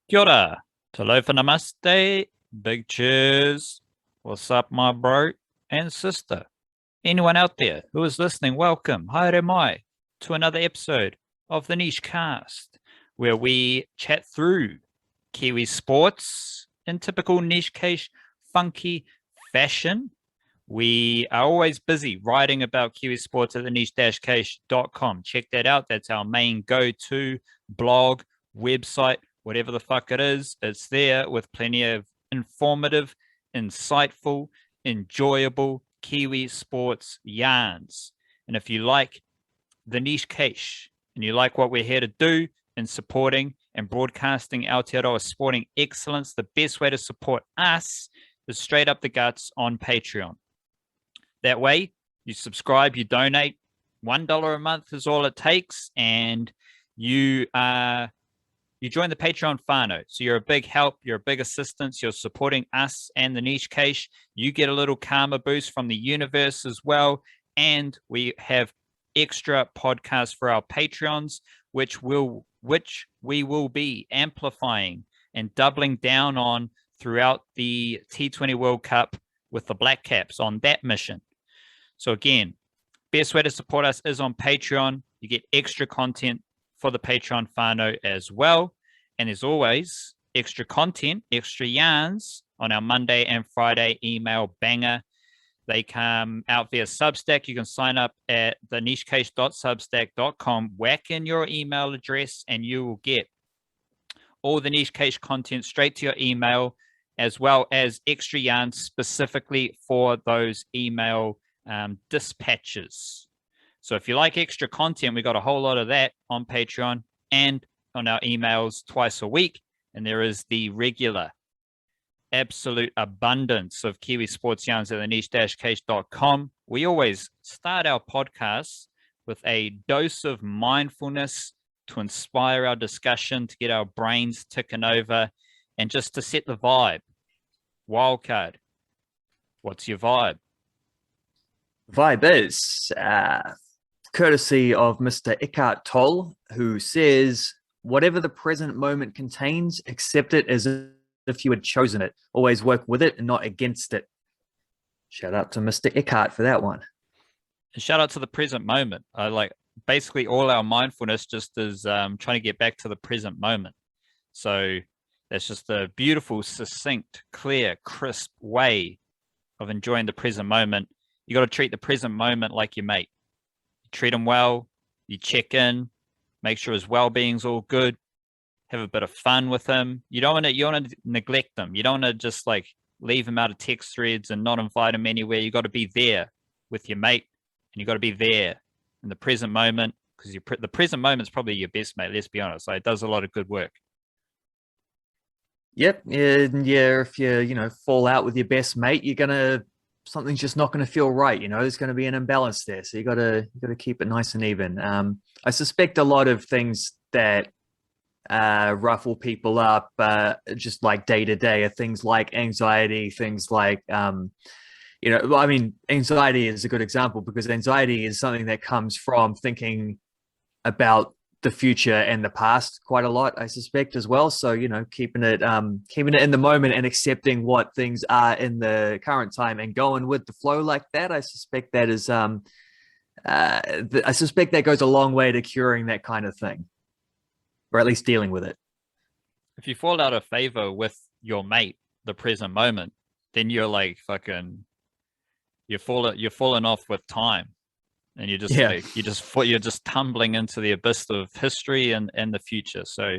Kia ora, talofa namaste, big cheers. What's up, my bro and sister? Anyone out there who is listening, welcome, haere mai, to another episode of the Niche Cast, where we chat through Kiwi sports in typical niche case funky fashion. We are always busy writing about Kiwi sports at the niche-case.com. Check that out. That's our main go-to blog, website, whatever the fuck it is. It's there with plenty of informative, insightful, enjoyable Kiwi sports yarns. And if you like the niche case and you like what we're here to do in supporting and broadcasting Aotearoa sporting excellence, the best way to support us is straight up the guts on Patreon. That way, you subscribe, you donate. $1 a month is all it takes, and you join the Patreon whānau. So you're a big help, you're a big assistance, you're supporting us and the niche case. You get a little karma boost from the universe as well, and we have extra podcasts for our Patreons, which we will be amplifying and doubling down on throughout the T20 World Cup with the Black Caps on that mission. So again, best way to support us is on Patreon. You get extra content for the Patreon whānau as well. And there's always extra content, extra yarns on our Monday and Friday email banger. They come out via Substack. You can sign up at the nichecase.substack.com, whack in your email address, and you will get all the niche case content straight to your email, as well as extra yarns specifically for those email dispatches. So if you like extra content, we got a whole lot of that on Patreon and on our emails twice a week. And there is the regular absolute abundance of Kiwi sports yarns at the niche-case.com. We always start our podcasts with a dose of mindfulness to inspire our discussion, to get our brains ticking over, and just to set the vibe. Wildcard, what's your vibe? Vibe is courtesy of Mr. Eckhart Tolle, who says, whatever the present moment contains, accept it as if you had chosen it. Always work with it and not against it. Shout out to Mr. Eckhart for that one. And shout out to the present moment. I like basically all our mindfulness just is trying to get back to the present moment. So that's just a beautiful, succinct, clear, crisp way of enjoying the present moment. You got to treat the present moment like your mate. You treat him well, you check in, make sure his well-being's all good, have a bit of fun with him. You don't want to neglect him. You don't want to just like leave him out of text threads and not invite him anywhere. You got to be there with your mate, and you got to be there in the present moment, because the present moment's probably your best mate. Let's be honest. Like, it does a lot of good work. Yep. Yeah. If you fall out with your best mate, something's just not going to feel right. There's going to be an imbalance there. So you got to keep it nice and even. I suspect a lot of things that ruffle people up, just like day to day, are things like anxiety, things like, anxiety is a good example, because anxiety is something that comes from thinking about the future and the past quite a lot, I suspect, as well. So, keeping it in the moment and accepting what things are in the current time and going with the flow like that, I suspect that is, I suspect that goes a long way to curing that kind of thing, or at least dealing with it. If you fall out of favor with your mate, the present moment, then you're like fucking, you're falling off with time. And you're just you're just tumbling into the abyss of history and the future. So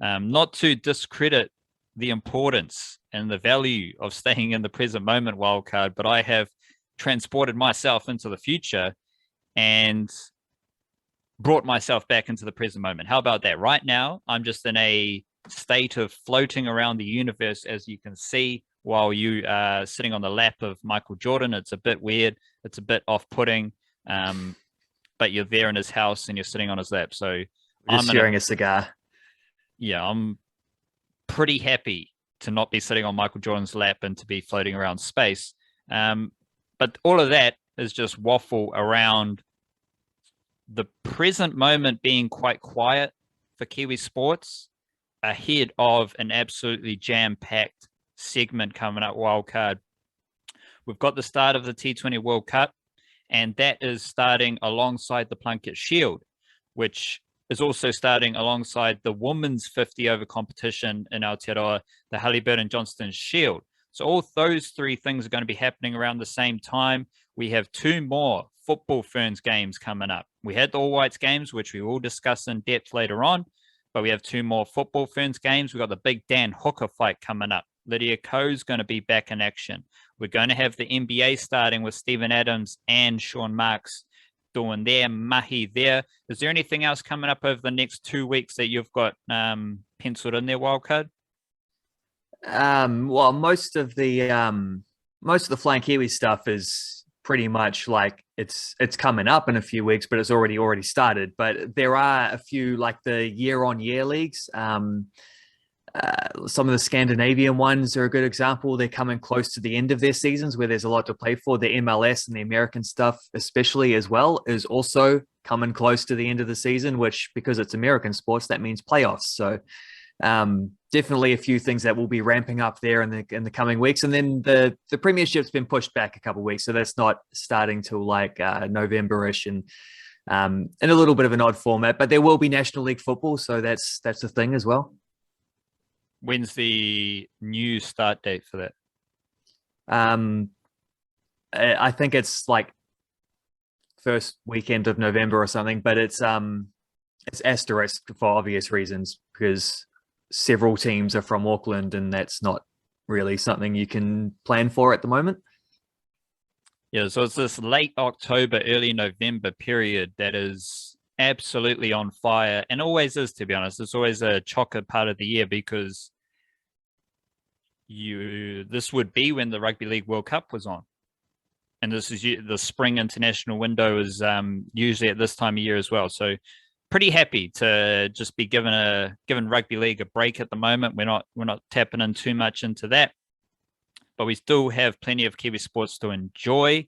not to discredit the importance and the value of staying in the present moment, wildcard, but I have transported myself into the future and brought myself back into the present moment. How about that? Right now, I'm just in a state of floating around the universe, as you can see, while you are sitting on the lap of Michael Jordan. It's a bit weird. It's a bit off-putting. But you're there in his house and you're sitting on his lap. So just sharing a cigar. Yeah, I'm pretty happy to not be sitting on Michael Jordan's lap and to be floating around space. But all of that is just waffle around the present moment being quite quiet for Kiwi sports. ahead of an absolutely jam-packed segment coming up, wildcard. We've got the start of the T20 World Cup, and that is starting alongside the Plunket Shield, which is also starting alongside the women's 50 over competition in Aotearoa, the Halliburton Johnston Shield. So all those three things are going to be happening around the same time. We have two more football Ferns games coming up. We had the All Whites games, which we will discuss in depth later on, but we have two more football Ferns games. We've got the big Dan Hooker fight coming up. Lydia Ko's going to be back in action. We're going to have the NBA starting with Stephen Adams and Sean Marks doing their mahi there. Is there anything else coming up over the next 2 weeks that you've got penciled in there, Wildcard? Well, most of the Flying Kiwi stuff is pretty much like it's coming up in a few weeks, but it's already started. But there are a few like the year-on-year leagues. Some of the Scandinavian ones are a good example. They're coming close to the end of their seasons where there's a lot to play for. The MLS and the American stuff, especially as well, is also coming close to the end of the season, which because it's American sports, that means playoffs. So definitely a few things that will be ramping up there in the coming weeks. And then the Premiership's been pushed back a couple of weeks. So that's not starting till like November-ish and in a little bit of an odd format, but there will be National League football. So that's the thing as well. When's the new start date for that? I think it's like first weekend of November or something, but it's asterisk for obvious reasons because several teams are from Auckland and that's not really something you can plan for at the moment. Yeah, so it's this late October, early November period that is absolutely on fire and always is, to be honest. It's always a chocker part of the year because this would be when the Rugby League World Cup was on. And this is the spring international window is usually at this time of year as well. So pretty happy to just be given Rugby League a break at the moment. We're not tapping in too much into that, but we still have plenty of Kiwi sports to enjoy.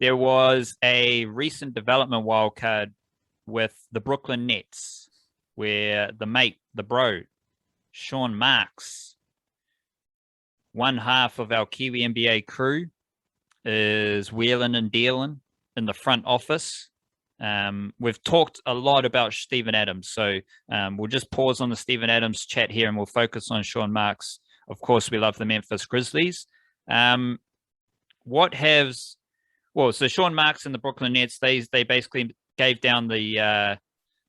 There was a recent development, Wildcard, with the Brooklyn Nets, where the mate, the bro, Sean Marks, one half of our Kiwi NBA crew, is wheeling and dealing in the front office. We've talked a lot about Stephen Adams, so we'll just pause on the Stephen Adams chat here and we'll focus on Sean Marks. Of course, we love the Memphis Grizzlies. So Sean Marks and the Brooklyn Nets, they basically gave down the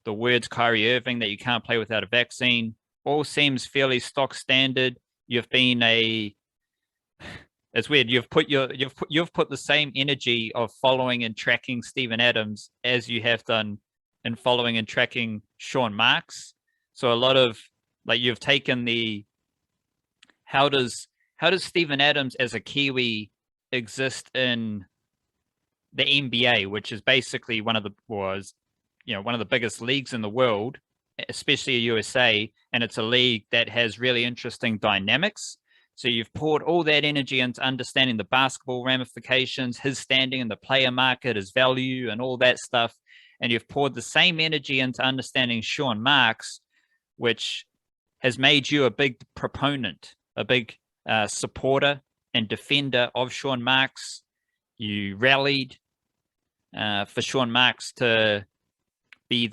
words Kyrie Irving that you can't play without a vaccine. All seems fairly stock standard. It's weird. You've put the same energy of following and tracking Stephen Adams as you have done in following and tracking Sean Marks. So a lot of like you've taken the how does Stephen Adams as a Kiwi exist in the NBA, which is basically one of the biggest leagues in the world, especially USA, and it's a league that has really interesting dynamics. So you've poured all that energy into understanding the basketball ramifications, his standing in the player market, his value, and all that stuff. And you've poured the same energy into understanding Sean Marks, which has made you a big proponent, a big supporter and defender of Sean Marks. You rallied for Sean Marks to be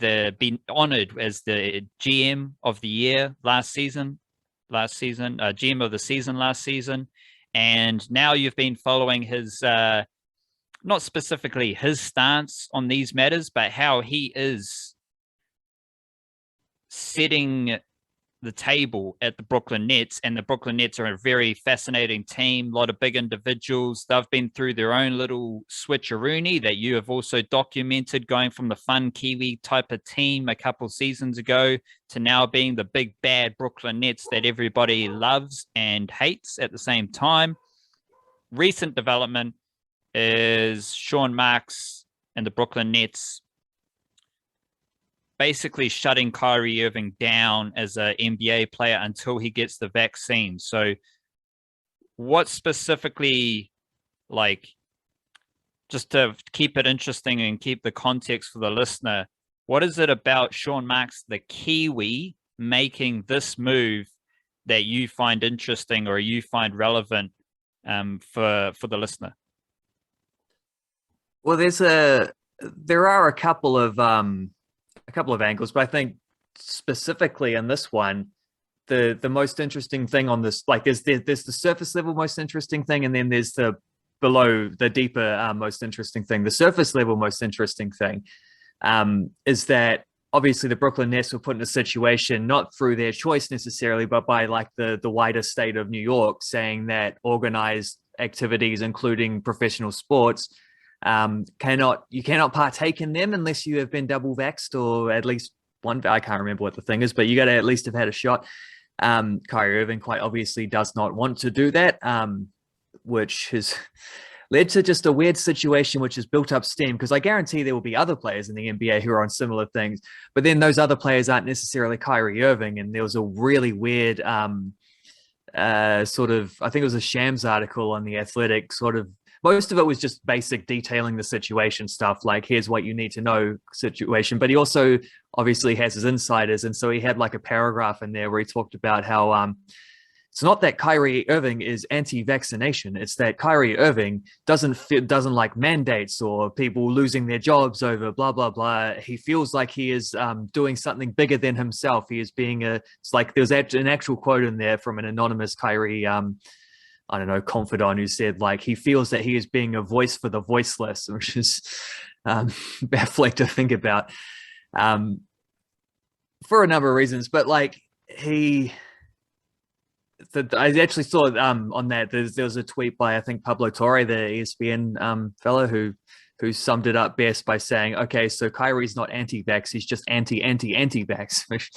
honored as the GM of the year GM of the season last season, and now you've been following his not specifically his stance on these matters, but how he is setting the table at the Brooklyn Nets. And the Brooklyn Nets are a very fascinating team, a lot of big individuals. They've been through their own little switcheroony that you have also documented, going from the fun Kiwi type of team a couple seasons ago to now being the big bad Brooklyn Nets that everybody loves and hates at the same time. Recent development is Sean Marks and the Brooklyn Nets basically shutting Kyrie Irving down as an NBA player until he gets the vaccine. So what specifically, like, just to keep it interesting and keep the context for the listener, what is it about Sean Marks, the Kiwi, making this move that you find interesting or you find relevant for the listener? Well, there are a couple of angles, but I think specifically in this one, the most interesting thing on this, like there's the surface level most interesting thing, and then there's the below the deeper most interesting thing. The surface level most interesting thing is that obviously the Brooklyn Nets were put in a situation not through their choice necessarily, but by like the wider state of New York saying that organized activities, including professional sports, you cannot partake in them unless you have been double vaxxed or at least one. I can't remember what the thing is, but you got to at least have had a shot. Kyrie Irving quite obviously does not want to do that, which has led to just a weird situation, which has built up steam, because I guarantee there will be other players in the NBA who are on similar things, but then those other players aren't necessarily Kyrie Irving. And there was a really weird sort of, I think it was a Shams article on The Athletic, sort of, most of it was just basic detailing the situation stuff, like here's what you need to know situation. But he also obviously has his insiders. And so he had like a paragraph in there where he talked about how it's not that Kyrie Irving is anti-vaccination. It's that Kyrie Irving doesn't like mandates or people losing their jobs over blah, blah, blah. He feels like he is doing something bigger than himself. He is being it's like there's an actual quote in there from an anonymous Kyrie I don't know, confidant, who said like he feels that he is being a voice for the voiceless, which is baffling to think about for a number of reasons. But like I actually saw on that there was a tweet by I think Pablo Torre, the ESPN fellow, who summed it up best by saying, okay, so Kyrie's not anti-vax, he's just anti-vax, which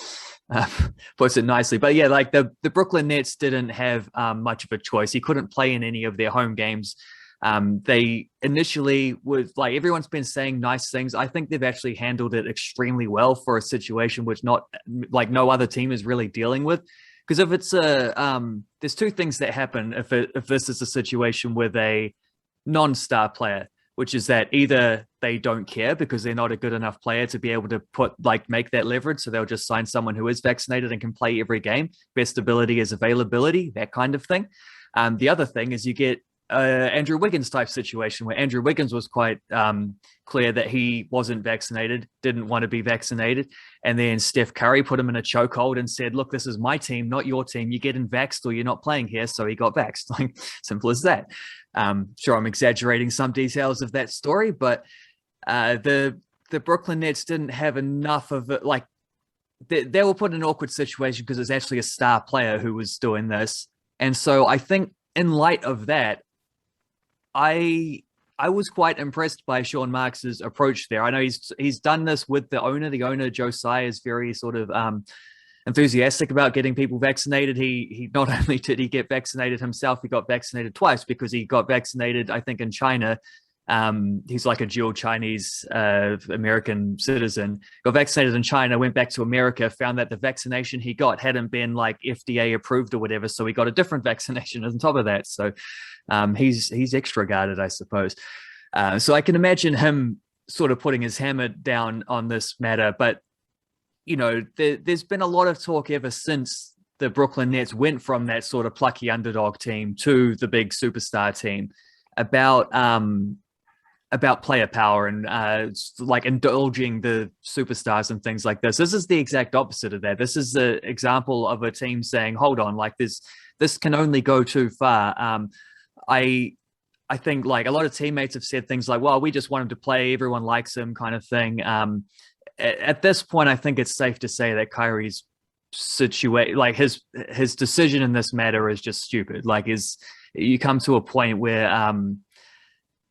puts it nicely. But yeah, like the Brooklyn Nets didn't have much of a choice. He couldn't play in any of their home games. They initially was like, everyone's been saying nice things. I think they've actually handled it extremely well for a situation which no other team is really dealing with. Because if it's there's two things that happen if this is a situation with a non-star player, which is that either they don't care because they're not a good enough player to be able to make that leverage, so they'll just sign someone who is vaccinated and can play every game. Best ability is availability, that kind of thing. The other thing is you get Andrew Wiggins type situation where Andrew Wiggins was quite clear that he wasn't vaccinated, didn't want to be vaccinated. And then Steph Curry put him in a chokehold and said, look, this is my team, not your team. You're getting vaxxed or you're not playing here. So he got vaxxed. Like, simple as that. Sure, I'm exaggerating some details of that story, but the Brooklyn Nets didn't have enough of it. Like they were put in an awkward situation because it's actually a star player who was doing this. And so I think in light of that, I was quite impressed by Sean Marks's approach there. I know he's done this with the owner. The owner, Josiah, is very sort of enthusiastic about getting people vaccinated. He not only did he get vaccinated himself, he got vaccinated twice, because he got vaccinated, I think, in China. He's like a dual Chinese American citizen, got vaccinated in China, went back to America, found that the vaccination he got hadn't been like FDA approved or whatever. So he got a different vaccination on top of that. So he's extra guarded, I suppose. So I can imagine him sort of putting his hammer down on this matter. But, you know, there's been a lot of talk ever since the Brooklyn Nets went from that sort of plucky underdog team to the big superstar team about player power and like indulging the superstars and things like this. This is the exact opposite of that. This is the example of a team saying, hold on, like this can only go too far. I think like a lot of teammates have said things like, well, we just want him to play, everyone likes him, kind of thing. At this point, I think it's safe to say that Kyrie's like his decision in this matter is just stupid. Like you come to a point where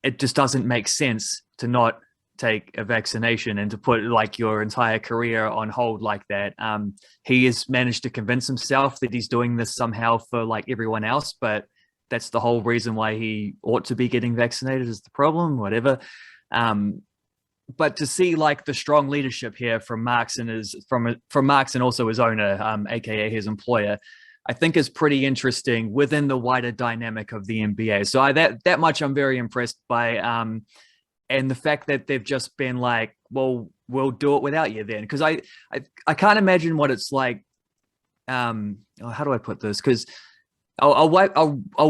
it just doesn't make sense to not take a vaccination and to put like your entire career on hold like that. He has managed to convince himself that he's doing this somehow for like everyone else, but that's the whole reason why he ought to be getting vaccinated is the problem, whatever. But to see like the strong leadership here from Marks and from Marks and also his owner, aka his employer, I think is pretty interesting within the wider dynamic of the NBA. So that much I'm very impressed by. And the fact that they've just been like, well, we'll do it without you then. Because I can't imagine what it's like how do I put this? Because I'll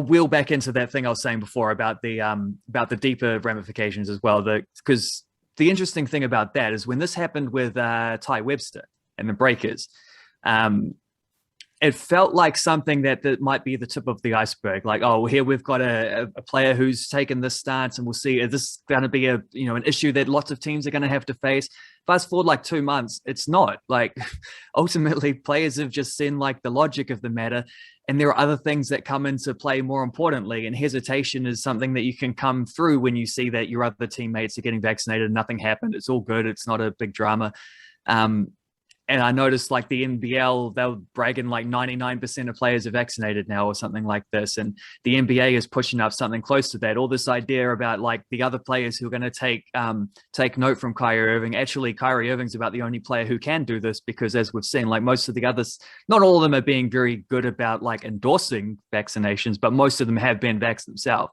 wheel back into that thing I was saying before about the deeper ramifications as well. Because the interesting thing about that is when this happened with Ty Webster and the Breakers, it felt like something that might be the tip of the iceberg. Like, oh, here we've got a player who's taken this stance, and we'll see, is this going to be an issue that lots of teams are going to have to face? Fast forward like 2 months, it's not. Like, ultimately, players have just seen like the logic of the matter, and there are other things that come into play more importantly. And hesitation is something that you can come through when you see that your other teammates are getting vaccinated and nothing happened. It's all good. It's not a big drama. And I noticed like the NBL, they're bragging like 99% of players are vaccinated now or something like this. And the NBA is pushing up something close to that. All this idea about like the other players who are going to take note from Kyrie Irving. Actually, Kyrie Irving's about the only player who can do this because as we've seen, like most of the others, not all of them are being very good about like endorsing vaccinations, but most of them have been vaxxed themselves.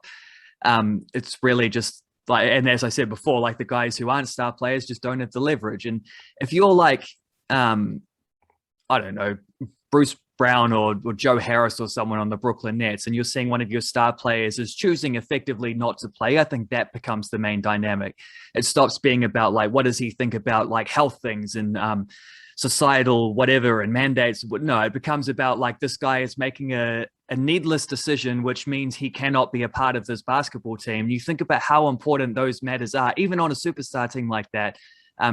It's really just like, and as I said before, like the guys who aren't star players just don't have the leverage. And if you're like, I don't know, Bruce Brown or Joe Harris or someone on the Brooklyn Nets, and you're seeing one of your star players is choosing effectively not to play, I think that becomes the main dynamic. It stops being about like, what does he think about like health things and societal whatever and mandates. No, it becomes about like this guy is making a needless decision, which means he cannot be a part of this basketball team. You think about how important those matters are, even on a superstar team like that.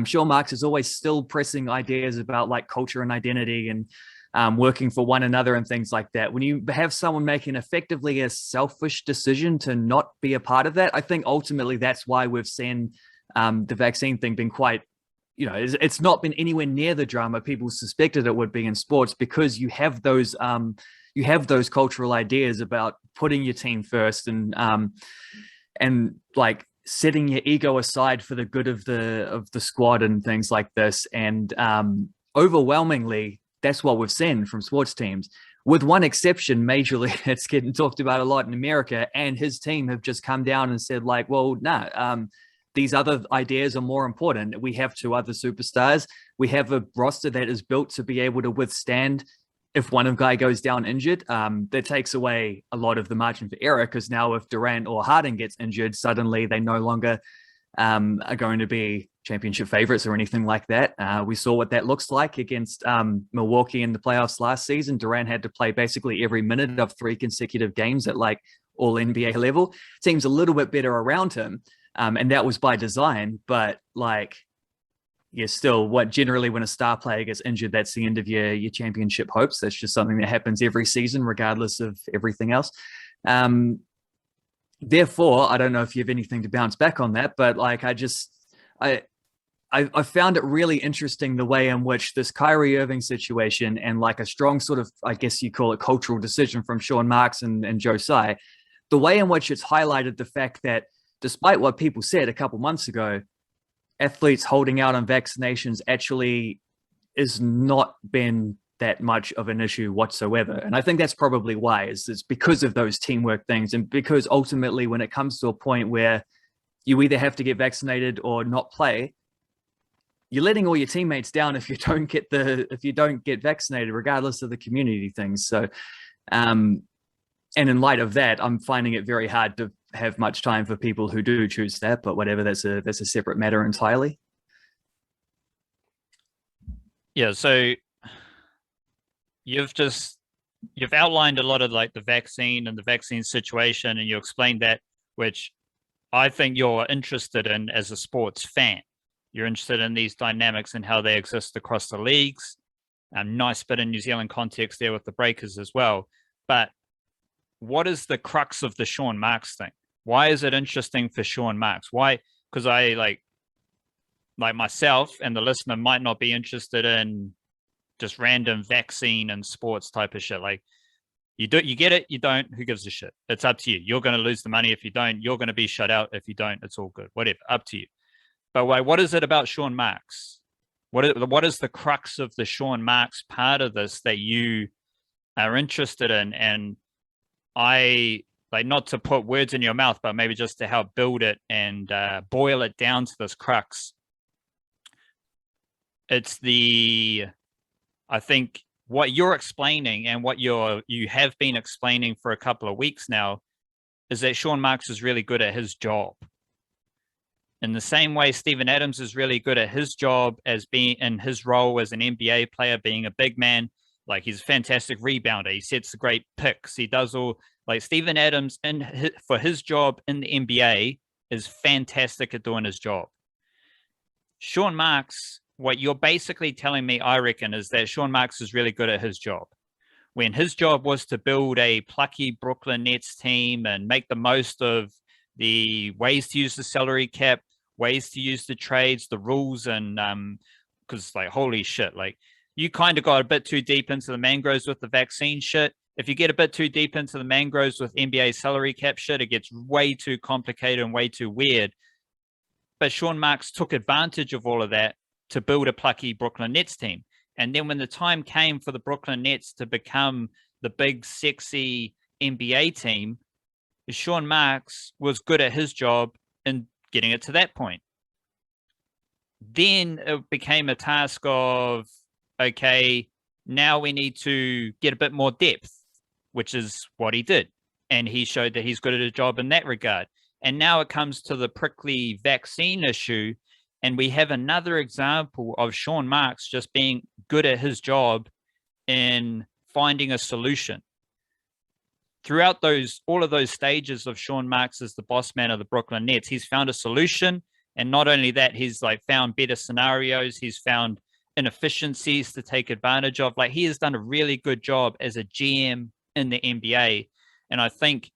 Sean Marks is always still pressing ideas about like culture and identity and working for one another and things like that. When you have someone making effectively a selfish decision to not be a part of that, I think ultimately that's why we've seen the vaccine thing being quite, it's not been anywhere near the drama people suspected it would be in sports, because you have those cultural ideas about putting your team first and like setting your ego aside for the good of the squad and things like this. And overwhelmingly, that's what we've seen from sports teams, with one exception, majorly, it's getting talked about a lot in America, and his team have just come down and said like, well, these other ideas are more important. We have 2 other superstars. We have a roster that is built to be able to withstand if one of guy goes down injured. That takes away a lot of the margin for error, because now if Durant or Harden gets injured, suddenly they no longer are going to be championship favorites or anything like that. We saw what that looks like against Milwaukee in the playoffs last season. Durant had to play basically every minute of 3 consecutive games at like all NBA level. Teams a little bit better around him. And that was by design, but like, yeah, still what generally when a star player gets injured, that's the end of your championship hopes. That's just something that happens every season, regardless of everything else. Therefore, I don't know if you have anything to bounce back on that, but like, I found it really interesting the way in which this Kyrie Irving situation and like a strong sort of, I guess you call it cultural decision from Sean Marks and Joe Tsai, the way in which it's highlighted the fact that despite what people said a couple months ago, athletes holding out on vaccinations actually is not been that much of an issue whatsoever. And I think that's probably why, it's because of those teamwork things. And because ultimately when it comes to a point where you either have to get vaccinated or not play, you're letting all your teammates down if you don't get vaccinated, regardless of the community things. So, and in light of that, I'm finding it very hard to have much time for people who do choose that, but whatever, that's a separate matter entirely. Yeah, so you've outlined a lot of like the vaccine and the vaccine situation, and you explained that, which I think you're interested in as a sports fan. You're interested in these dynamics and how they exist across the leagues. Nice bit in New Zealand context there with the Breakers as well. But what is the crux of the Sean Marks thing? Why is it interesting for Sean Marks? Why? Because I like myself and the listener might not be interested in just random vaccine and sports type of shit. Like you get it, you don't, who gives a shit? It's up to you. You're going to lose the money if you don't. You're going to be shut out if you don't. It's all good. Whatever, up to you. But wait, what is it about Sean Marks? What is the crux of the Sean Marks part of this that you are interested in? And I like, not to put words in your mouth, but maybe just to help build it and boil it down to this crux. It's I think what you're explaining and what you have been explaining for a couple of weeks now is that Sean Marks is really good at his job. In the same way, Steven Adams is really good at his job as being in his role as an NBA player, being a big man. Like, he's a fantastic rebounder. He sets great picks. He does all, like, Steven Adams for his job in the NBA is fantastic at doing his job. Sean Marks, what you're basically telling me, I reckon, is that Sean Marks is really good at his job. When his job was to build a plucky Brooklyn Nets team and make the most of the ways to use the salary cap, ways to use the trades, the rules, and because, like, holy shit, like, you kind of got a bit too deep into the mangroves with the vaccine shit. If you get a bit too deep into the mangroves with NBA salary cap shit, it gets way too complicated and way too weird. But Sean Marks took advantage of all of that to build a plucky Brooklyn Nets team. And then when the time came for the Brooklyn Nets to become the big, sexy NBA team, Sean Marks was good at his job in getting it to that point. Then it became a task of, okay, now we need to get a bit more depth, which is what he did. And he showed that he's good at his job in that regard. And now it comes to the prickly vaccine issue. And we have another example of Sean Marks just being good at his job in finding a solution. Throughout all of those stages of Sean Marks as the boss man of the Brooklyn Nets, he's found a solution. And not only that, he's like found better scenarios. He's found inefficiencies to take advantage of. Like, he has done a really good job as a GM in the NBA. And I think,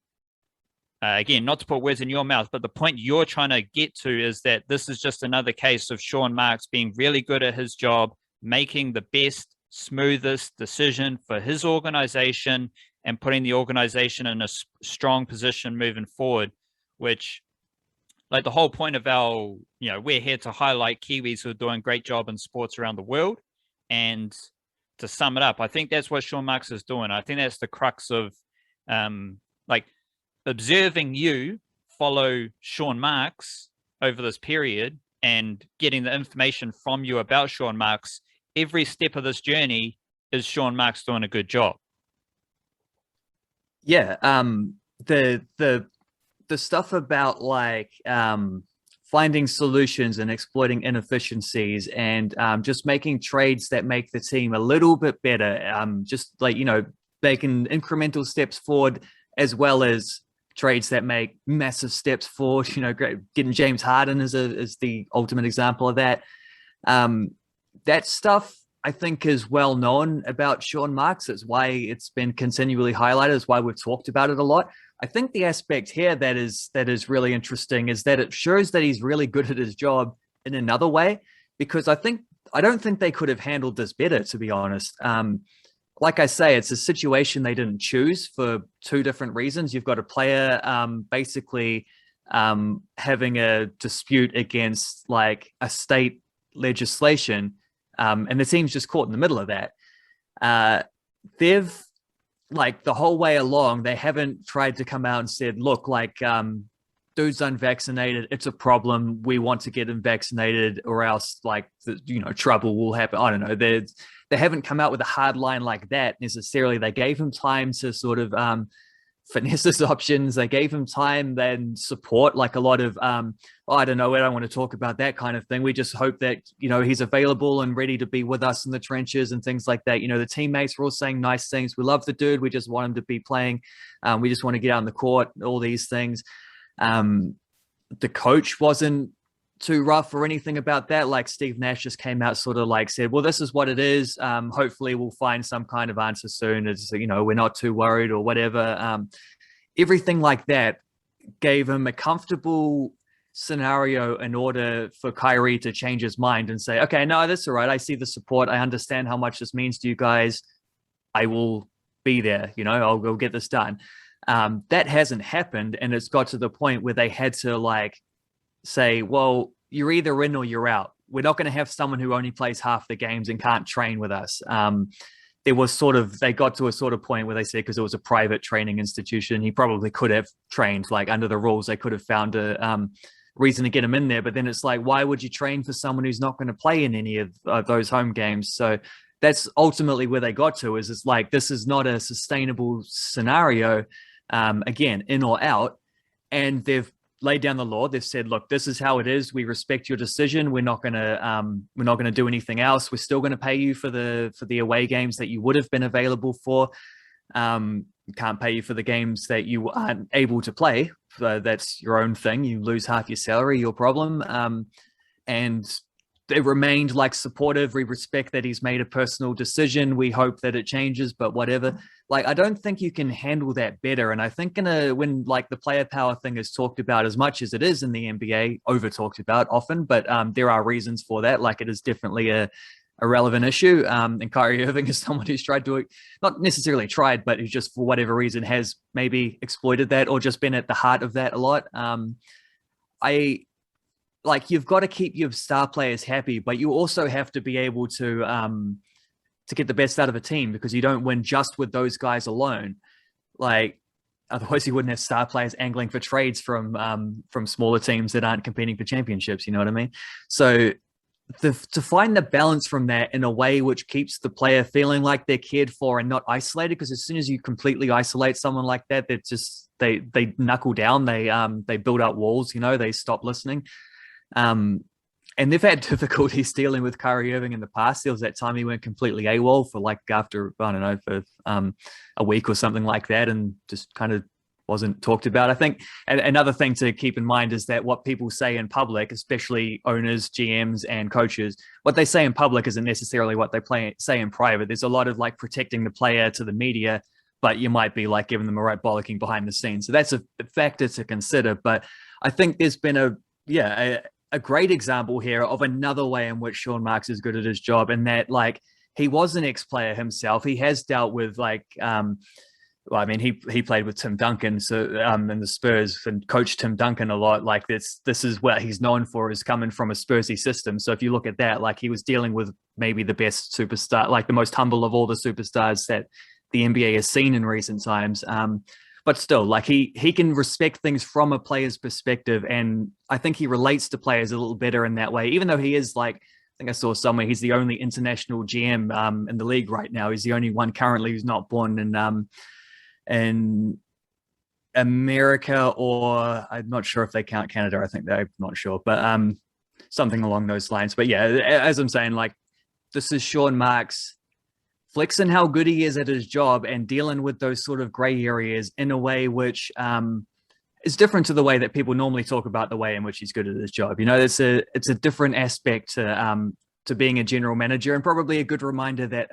again, not to put words in your mouth, but the point you're trying to get to is that this is just another case of Sean Marks being really good at his job, making the best, smoothest decision for his organization and putting the organization in a strong position moving forward, which, like, the whole point of our, we're here to highlight Kiwis who are doing a great job in sports around the world. And to sum it up, I think that's what Sean Marks is doing. I think that's the crux of, observing you follow Sean Marks over this period and getting the information from you about Sean Marks. Every step of this journey is Sean Marks doing a good job. Yeah. The stuff about finding solutions and exploiting inefficiencies and just making trades that make the team a little bit better, making incremental steps forward, as well as trades that make massive steps forward. Getting James Harden is the ultimate example of that. That stuff, I think, is well known about Sean Marks. It's why it's been continually highlighted. It's why we've talked about it a lot. I think the aspect here that is really interesting is that it shows that he's really good at his job in another way, because I don't think they could have handled this better, to be honest. Like I say, it's a situation they didn't choose for two different reasons. You've got a player basically having a dispute against like a state legislation, and the team's just caught in the middle of that. They've, like, the whole way along, they haven't tried to come out and said, look, dude's unvaccinated, it's a problem, we want to get him vaccinated or else trouble will happen. I don't know. They haven't come out with a hard line like that necessarily. They gave him time to sort of finesse his options. They gave him time, then support, like a lot of, I don't know, I don't want to talk about that kind of thing. We just hope that, he's available and ready to be with us in the trenches and things like that. The teammates were all saying nice things. We love the dude. We just want him to be playing. We just want to get out on the court, all these things. The coach wasn't too rough or anything about that. Like, Steve Nash just came out, sort of said, well, this is what it is. Hopefully we'll find some kind of answer soon. It's, we're not too worried or whatever. Everything like that gave him a comfortable scenario in order for Kyrie to change his mind and say, okay, no, that's all right. I see the support. I understand how much this means to you guys. I will be there. I'll go get this done. That hasn't happened. And it's got to the point where they had to say, well, you're either in or you're out. We're not going to have someone who only plays half the games and can't train with us. They got to a sort of point where they said, because it was a private training institution, he probably could have trained, under the rules. They could have found a reason to get him in there. But then it's why would you train for someone who's not going to play in any of those home games? So that's ultimately where they got to. Is it's like this is not a sustainable scenario. Again, in or out, and they've laid down the law. They've said, look, this is how it is. We respect your decision. We're not gonna do anything else. We're still going to pay you for the away games that you would have been available for. Can't pay you for the games that you aren't able to play. So that's your own thing. You lose half your salary, your problem. And they remained like supportive. We respect that he's made a personal decision. We hope that it changes, but whatever. Like, I don't think you can handle that better. And I think when like the player power thing is talked about as much as it is in the NBA, over talked about often, but there are reasons for that. Like, it is definitely a relevant issue. And Kyrie Irving is someone who's tried to, not necessarily tried, but who just for whatever reason has maybe exploited that or just been at the heart of that a lot. I like, you've got to keep your star players happy, but you also have to be able to get the best out of a team, because you don't win just with those guys alone. Like, otherwise you wouldn't have star players angling for trades from smaller teams that aren't competing for championships. You know what I mean? So to find the balance from that in a way which keeps the player feeling like they're cared for and not isolated, because as soon as you completely isolate someone like that, they're just they knuckle down, they build up walls, they stop listening. And they've had difficulties dealing with Kyrie Irving in the past. There was that time he went completely AWOL for like after, I don't know, for a week or something like that, and just kind of wasn't talked about. I think another thing to keep in mind is that what people say in public, especially owners, GMs, and coaches, what they say in public isn't necessarily what they say in private. There's a lot of like protecting the player to the media, but you might be like giving them a right bollocking behind the scenes. So that's a factor to consider. But I think there's been a great example here of another way in which Sean Marks is good at his job, and that like he was an ex-player himself. He has dealt with like, well, I mean, he played with Tim Duncan, so in the Spurs, and coached Tim Duncan a lot. Like this is what he's known for, is coming from a Spursy system. So if you look at that, like he was dealing with maybe the best superstar, like the most humble of all the superstars that the NBA has seen in recent times. But still, like he can respect things from a player's perspective, and I think he relates to players a little better in that way. Even though he is like, I think I saw somewhere he's the only international GM in the league right now. He's the only one currently who's not born in America, or I'm not sure if they count Canada. I think they're not sure, but something along those lines. But yeah, as I'm saying, like this is Sean Marks flexing how good he is at his job and dealing with those sort of gray areas in a way which is different to the way that people normally talk about the way in which he's good at his job. It's a different aspect to being a general manager, and probably a good reminder that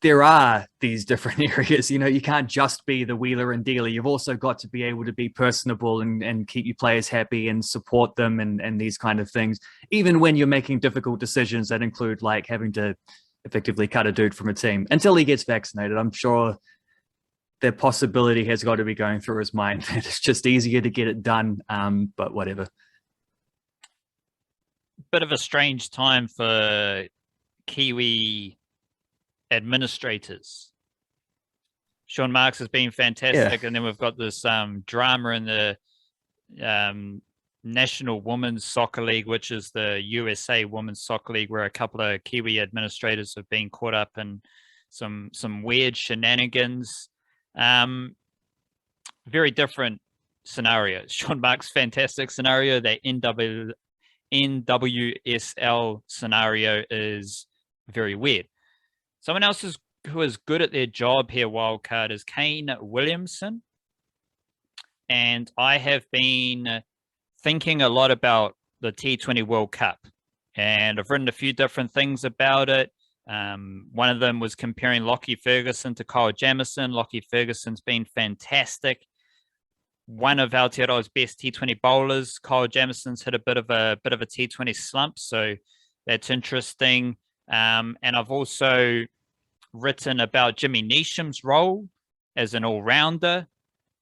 there are these different areas. You can't just be the wheeler and dealer. You've also got to be able to be personable and keep your players happy and support them and these kind of things, even when you're making difficult decisions that include like having to effectively cut a dude from a team until he gets vaccinated. I'm sure the possibility has got to be going through his mind that it's just easier to get it done, but whatever. Bit of a strange time for Kiwi administrators. Sean Marks has been fantastic, and then we've got this drama in the National Women's Soccer League, which is the USA Women's Soccer League, where a couple of Kiwi administrators have been caught up in some weird shenanigans. Very different scenario. Sean Marks' fantastic scenario. That NWSL scenario is very weird. Someone else who is good at their job here, wildcard, is Kane Williamson. And I have been thinking a lot about the T20 World Cup, and I've written a few different things about it. One of them was comparing Lockie Ferguson to Kyle Jamieson. Lockie Ferguson's been fantastic. One of Aotearoa's best T20 bowlers. Kyle Jamieson's hit a bit of a T20 slump, so that's interesting. And I've also written about Jimmy Neesham's role as an all-rounder.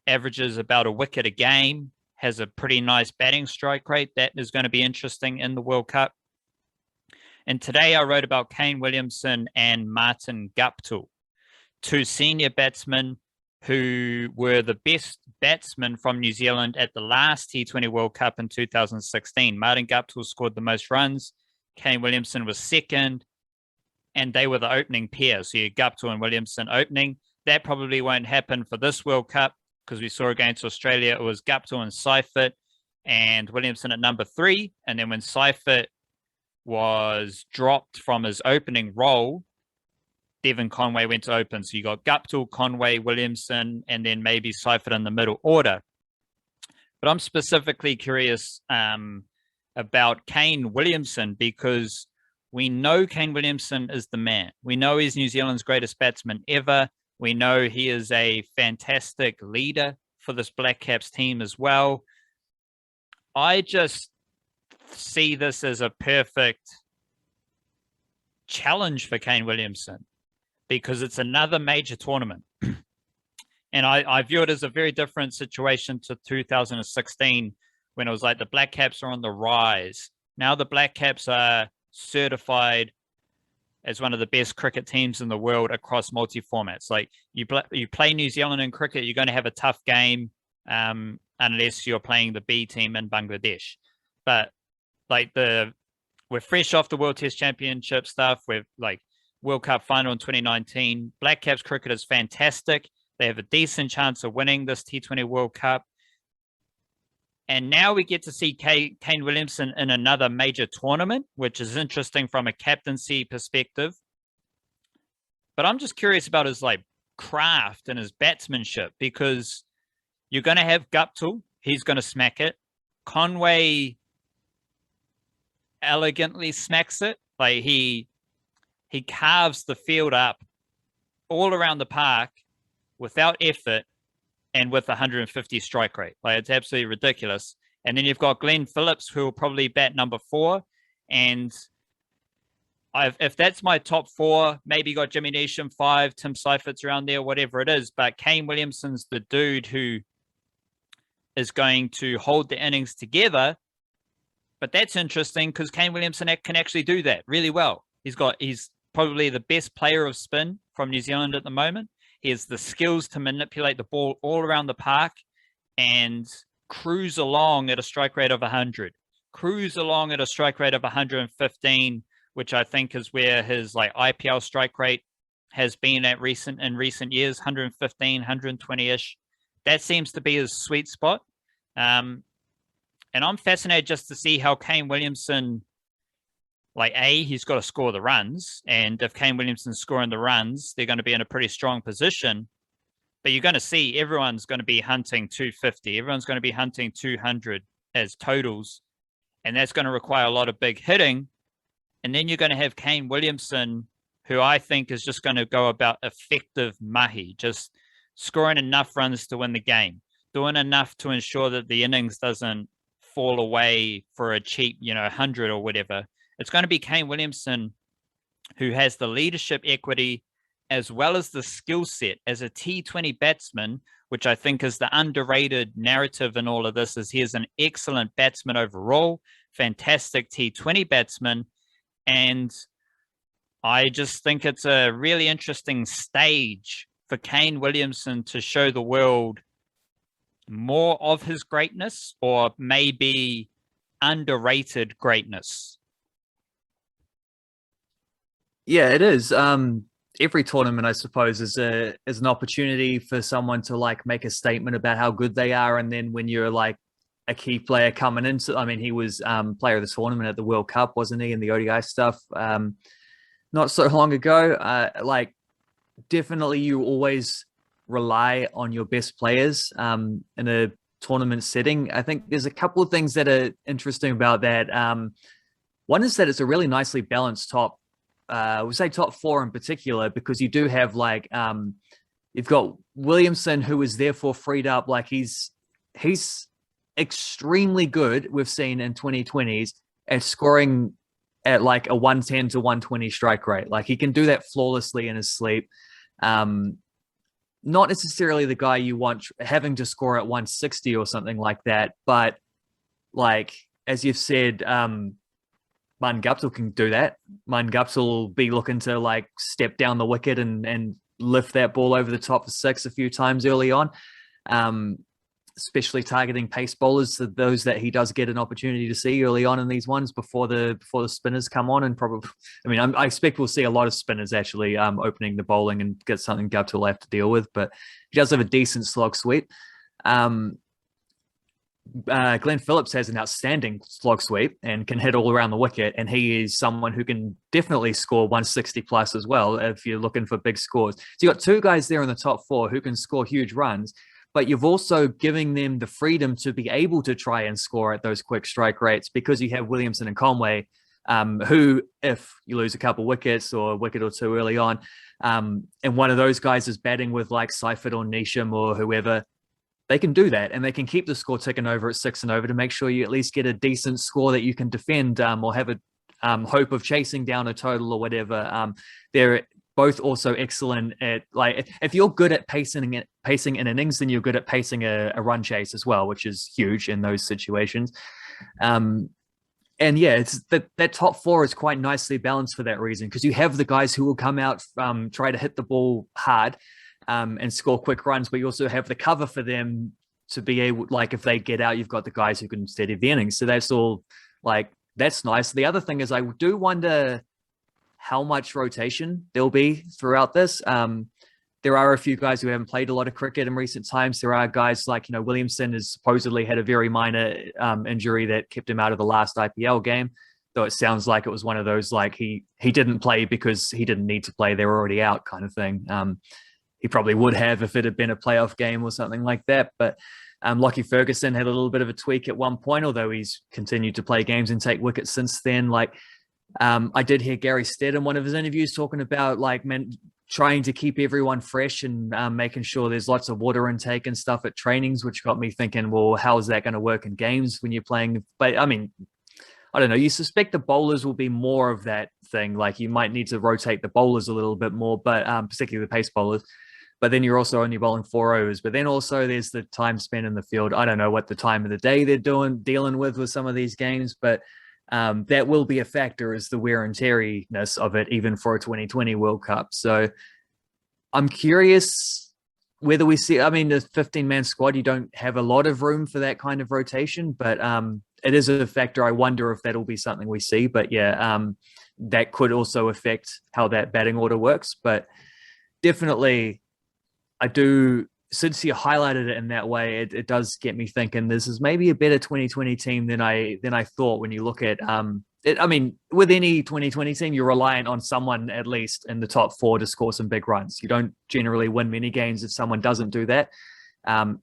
Averages about a wicket a game, has a pretty nice batting strike rate. That is going to be interesting in the World Cup. And today I wrote about Kane Williamson and Martin Guptill, two senior batsmen who were the best batsmen from New Zealand at the last T20 World Cup in 2016. Martin Guptill scored the most runs. Kane Williamson was second. and they were the opening pair. So you Guptill and Williamson opening. That probably won't happen for this World Cup because we saw against Australia, it was Guptill and Seifert and Williamson at number 3. And then when Seifert was dropped from his opening role, Devon Conway went to open. So you got Guptill, Conway, Williamson, and then maybe Seifert in the middle order. But I'm specifically curious about Kane Williamson because we know Kane Williamson is the man. We know he's New Zealand's greatest batsman ever. We know he is a fantastic leader for this Black Caps team as well. I just see this as a perfect challenge for Kane Williamson because it's another major tournament. And I view it as a very different situation to 2016 when it was like the Black Caps are on the rise. Now the Black Caps are certified as one of the best cricket teams in the world across multi-formats. Like you play New Zealand in cricket, you're going to have a tough game unless you're playing the B team in Bangladesh. But like we're fresh off the World Test Championship stuff. We're like World Cup final in 2019. Black Caps cricket is fantastic. They have a decent chance of winning this T20 World Cup. And now we get to see Kane Williamson in another major tournament, which is interesting from a captaincy perspective. But I'm just curious about his like craft and his batsmanship because you're going to have Guptill. He's going to smack it. Conway elegantly smacks it. Like he carves the field up all around the park without effort and with 150 strike rate. Like it's absolutely ridiculous. And then you've got Glenn Phillips, who will probably bat number 4. And if that's my top 4, maybe you got Jimmy Neesham 5, Tim Seifert's around there, whatever it is. But Kane Williamson's the dude who is going to hold the innings together. But that's interesting because Kane Williamson can actually do that really well. He's probably the best player of spin from New Zealand at the moment. He has the skills to manipulate the ball all around the park and cruise along at a strike rate of 100. Cruise along at a strike rate of 115, which I think is where his like IPL strike rate has been at in recent years, 115, 120-ish. That seems to be his sweet spot. And I'm fascinated just to see how Kane Williamson, like he's got to score the runs. And if Kane Williamson's scoring the runs, they're going to be in a pretty strong position. But you're going to see everyone's going to be hunting 250. Everyone's going to be hunting 200 as totals. And that's going to require a lot of big hitting. And then you're going to have Kane Williamson, who I think is just going to go about effective mahi, just scoring enough runs to win the game, doing enough to ensure that the innings doesn't fall away for a cheap, 100 or whatever. It's going to be Kane Williamson who has the leadership equity as well as the skill set as a T20 batsman, which I think is the underrated narrative in all of this, is he is an excellent batsman overall, fantastic T20 batsman. And I just think it's a really interesting stage for Kane Williamson to show the world more of his greatness or maybe underrated greatness. Yeah, it is. Every tournament, I suppose, is an opportunity for someone to like make a statement about how good they are. And then when you're like a key player coming into, I mean, he was player of the tournament at the World Cup, wasn't he, in the ODI stuff not so long ago. Like, definitely you always rely on your best players in a tournament setting. I think there's a couple of things that are interesting about that. One is that it's a really nicely balanced top, we say top 4 in particular, because you do have like, you've got Williamson, who is therefore freed up. Like he's extremely good, we've seen in 2020s, at scoring at like a 110 to 120 strike rate. Like he can do that flawlessly in his sleep. Not necessarily the guy you want having to score at 160 or something like that, but like, as you've said, Martin Guptill can do that. Martin Guptill will be looking to like step down the wicket and lift that ball over the top for 6 a few times early on. especially targeting pace bowlers, so those that he does get an opportunity to see early on in these ones before the spinners come on. And probably, I mean, I expect we'll see a lot of spinners actually opening the bowling and get something Guptill will have to deal with. But he does have a decent slog sweep. Glenn Phillips has an outstanding slog sweep and can hit all around the wicket, and he is someone who can definitely score 160 plus as well if you're looking for big scores. So you got two guys there in the top four who can score huge runs, but you've also giving them the freedom to be able to try and score at those quick strike rates because you have Williamson and Conway, who, if you lose a couple wickets or a wicket or two early on, and one of those guys is batting with like Seifert or Neesham or whoever, they can do that, and they can keep the score ticking over at 6 and over to make sure you at least get a decent score that you can defend, or have a hope of chasing down a total or whatever. They're both also excellent at, like, if you're good at pacing an innings, then you're good at pacing a run chase as well, which is huge in those situations. And yeah, it's that top four is quite nicely balanced for that reason, because you have the guys who will come out, try to hit the ball hard, and score quick runs, but you also have the cover for them to be able, like, if they get out, you've got the guys who can steady the innings. So that's all, like, that's nice. The other thing is I do wonder how much rotation there'll be throughout this. There are a few guys who haven't played a lot of cricket in recent times. There are guys like, Williamson has supposedly had a very minor injury that kept him out of the last IPL game, though it sounds like it was one of those, like, he didn't play because he didn't need to play. They were already out kind of thing. He probably would have if it had been a playoff game or something like that. But Lockie Ferguson had a little bit of a tweak at one point, although he's continued to play games and take wickets since then. Like, I did hear Gary Stead in one of his interviews talking about, like, trying to keep everyone fresh and making sure there's lots of water intake and stuff at trainings, which got me thinking, well, how is that going to work in games when you're playing? But I mean, I don't know. You suspect the bowlers will be more of that thing. Like, you might need to rotate the bowlers a little bit more, but particularly the pace bowlers. But then you're also only bowling 4 overs. But then also there's the time spent in the field. I don't know what the time of the day they're dealing with some of these games, but that will be a factor, is the wear and teariness of it, even for a 2020 World Cup. So I'm curious whether we see, I mean, the 15-man squad, you don't have a lot of room for that kind of rotation, but it is a factor. I wonder if that'll be something we see. But yeah, that could also affect how that batting order works. But definitely, I do, since you highlighted it in that way, it does get me thinking this is maybe a better 2020 team than I thought. When you look at it, I mean, with any 2020 team, you're reliant on someone at least in the top four to score some big runs. You don't generally win many games if someone doesn't do that,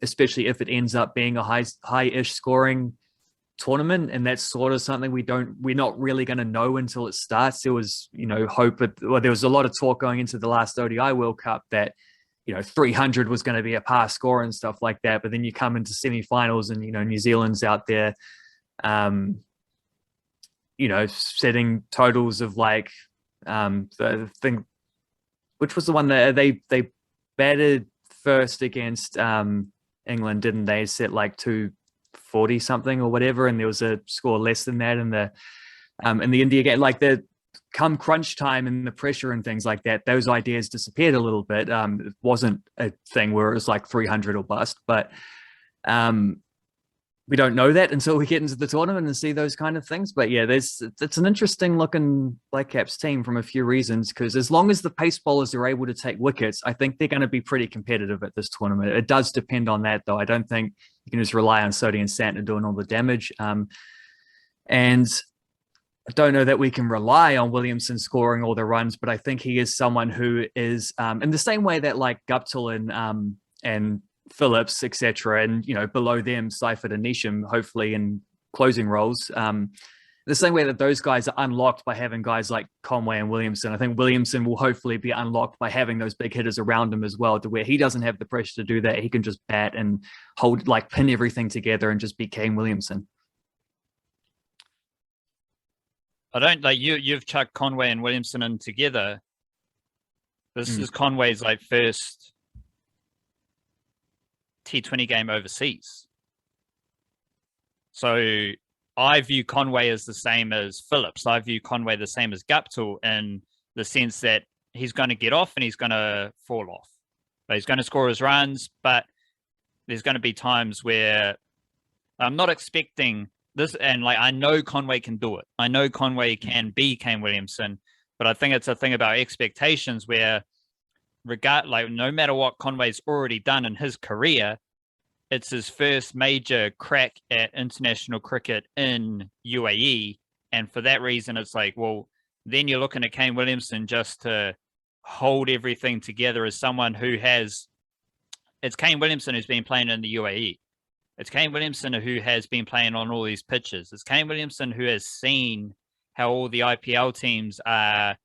especially if it ends up being a high-ish scoring tournament, and that's sort of something we're not really going to know until it starts. There was, there was a lot of talk going into the last ODI World Cup that 300 was going to be a pass score and stuff like that. But then you come into semifinals and, New Zealand's out there, setting totals of like, the thing, which was the one that they batted first against England, didn't they? Set like 240 something or whatever. And there was a score less than that in the India game. Like, come crunch time and the pressure and things like that, those ideas disappeared a little bit. It wasn't a thing where it was like 300 or bust, but we don't know that until we get into the tournament and see those kind of things. But yeah, it's an interesting looking Black Caps team from a few reasons, because as long as the pace bowlers are able to take wickets, I think they're going to be pretty competitive at this tournament. It does depend on that, though. I don't think you can just rely on Sodhi and Santner doing all the damage. And I don't know that we can rely on Williamson scoring all the runs, but I think he is someone who is, in the same way that like Guptill and Phillips, etc., and below them Seifert and Neesham, hopefully in closing roles, the same way that those guys are unlocked by having guys like Conway and Williamson. I think Williamson will hopefully be unlocked by having those big hitters around him as well, to where he doesn't have the pressure to do that. He can just bat and pin everything together and just be Kane Williamson. I don't like you've chucked Conway and Williamson in together. This is Conway's like first T20 game overseas. So I view Conway as the same as Phillips. I view Conway the same as Guptill, in the sense that he's going to get off and he's going to fall off. But he's going to score his runs, but there's going to be times where I'm not expecting this, and like I know Conway can do it. I know Conway can be Kane Williamson, but I think it's a thing about expectations where no matter what Conway's already done in his career, it's his first major crack at international cricket in UAE. And for that reason, it's like, well, then you're looking at Kane Williamson just to hold everything together as someone who has, it's Kane Williamson who's been playing in the UAE. It's Kane Williamson who has been playing on all these pitches. It's Kane Williamson who has seen how all the IPL teams are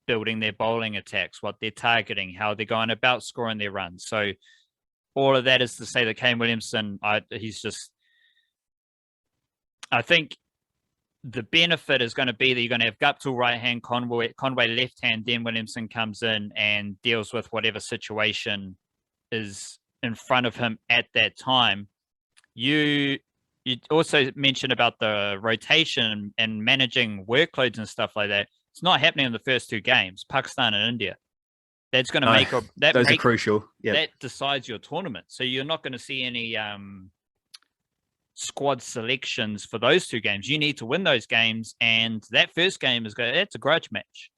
building their bowling attacks, what they're targeting, how they're going about scoring their runs. So all of that is to say that Kane Williamson, I think the benefit is going to be that you're going to have Guptill right hand, Conway left hand, then Williamson comes in and deals with whatever situation is in front of him at that time. You also mentioned about the rotation and managing workloads and stuff like that. It's not happening in the first two games, Pakistan and India. That's going to make those are crucial. Yep. That decides your tournament. So you're not going to see any squad selections for those two games. You need to win those games, and that first game it's a grudge match.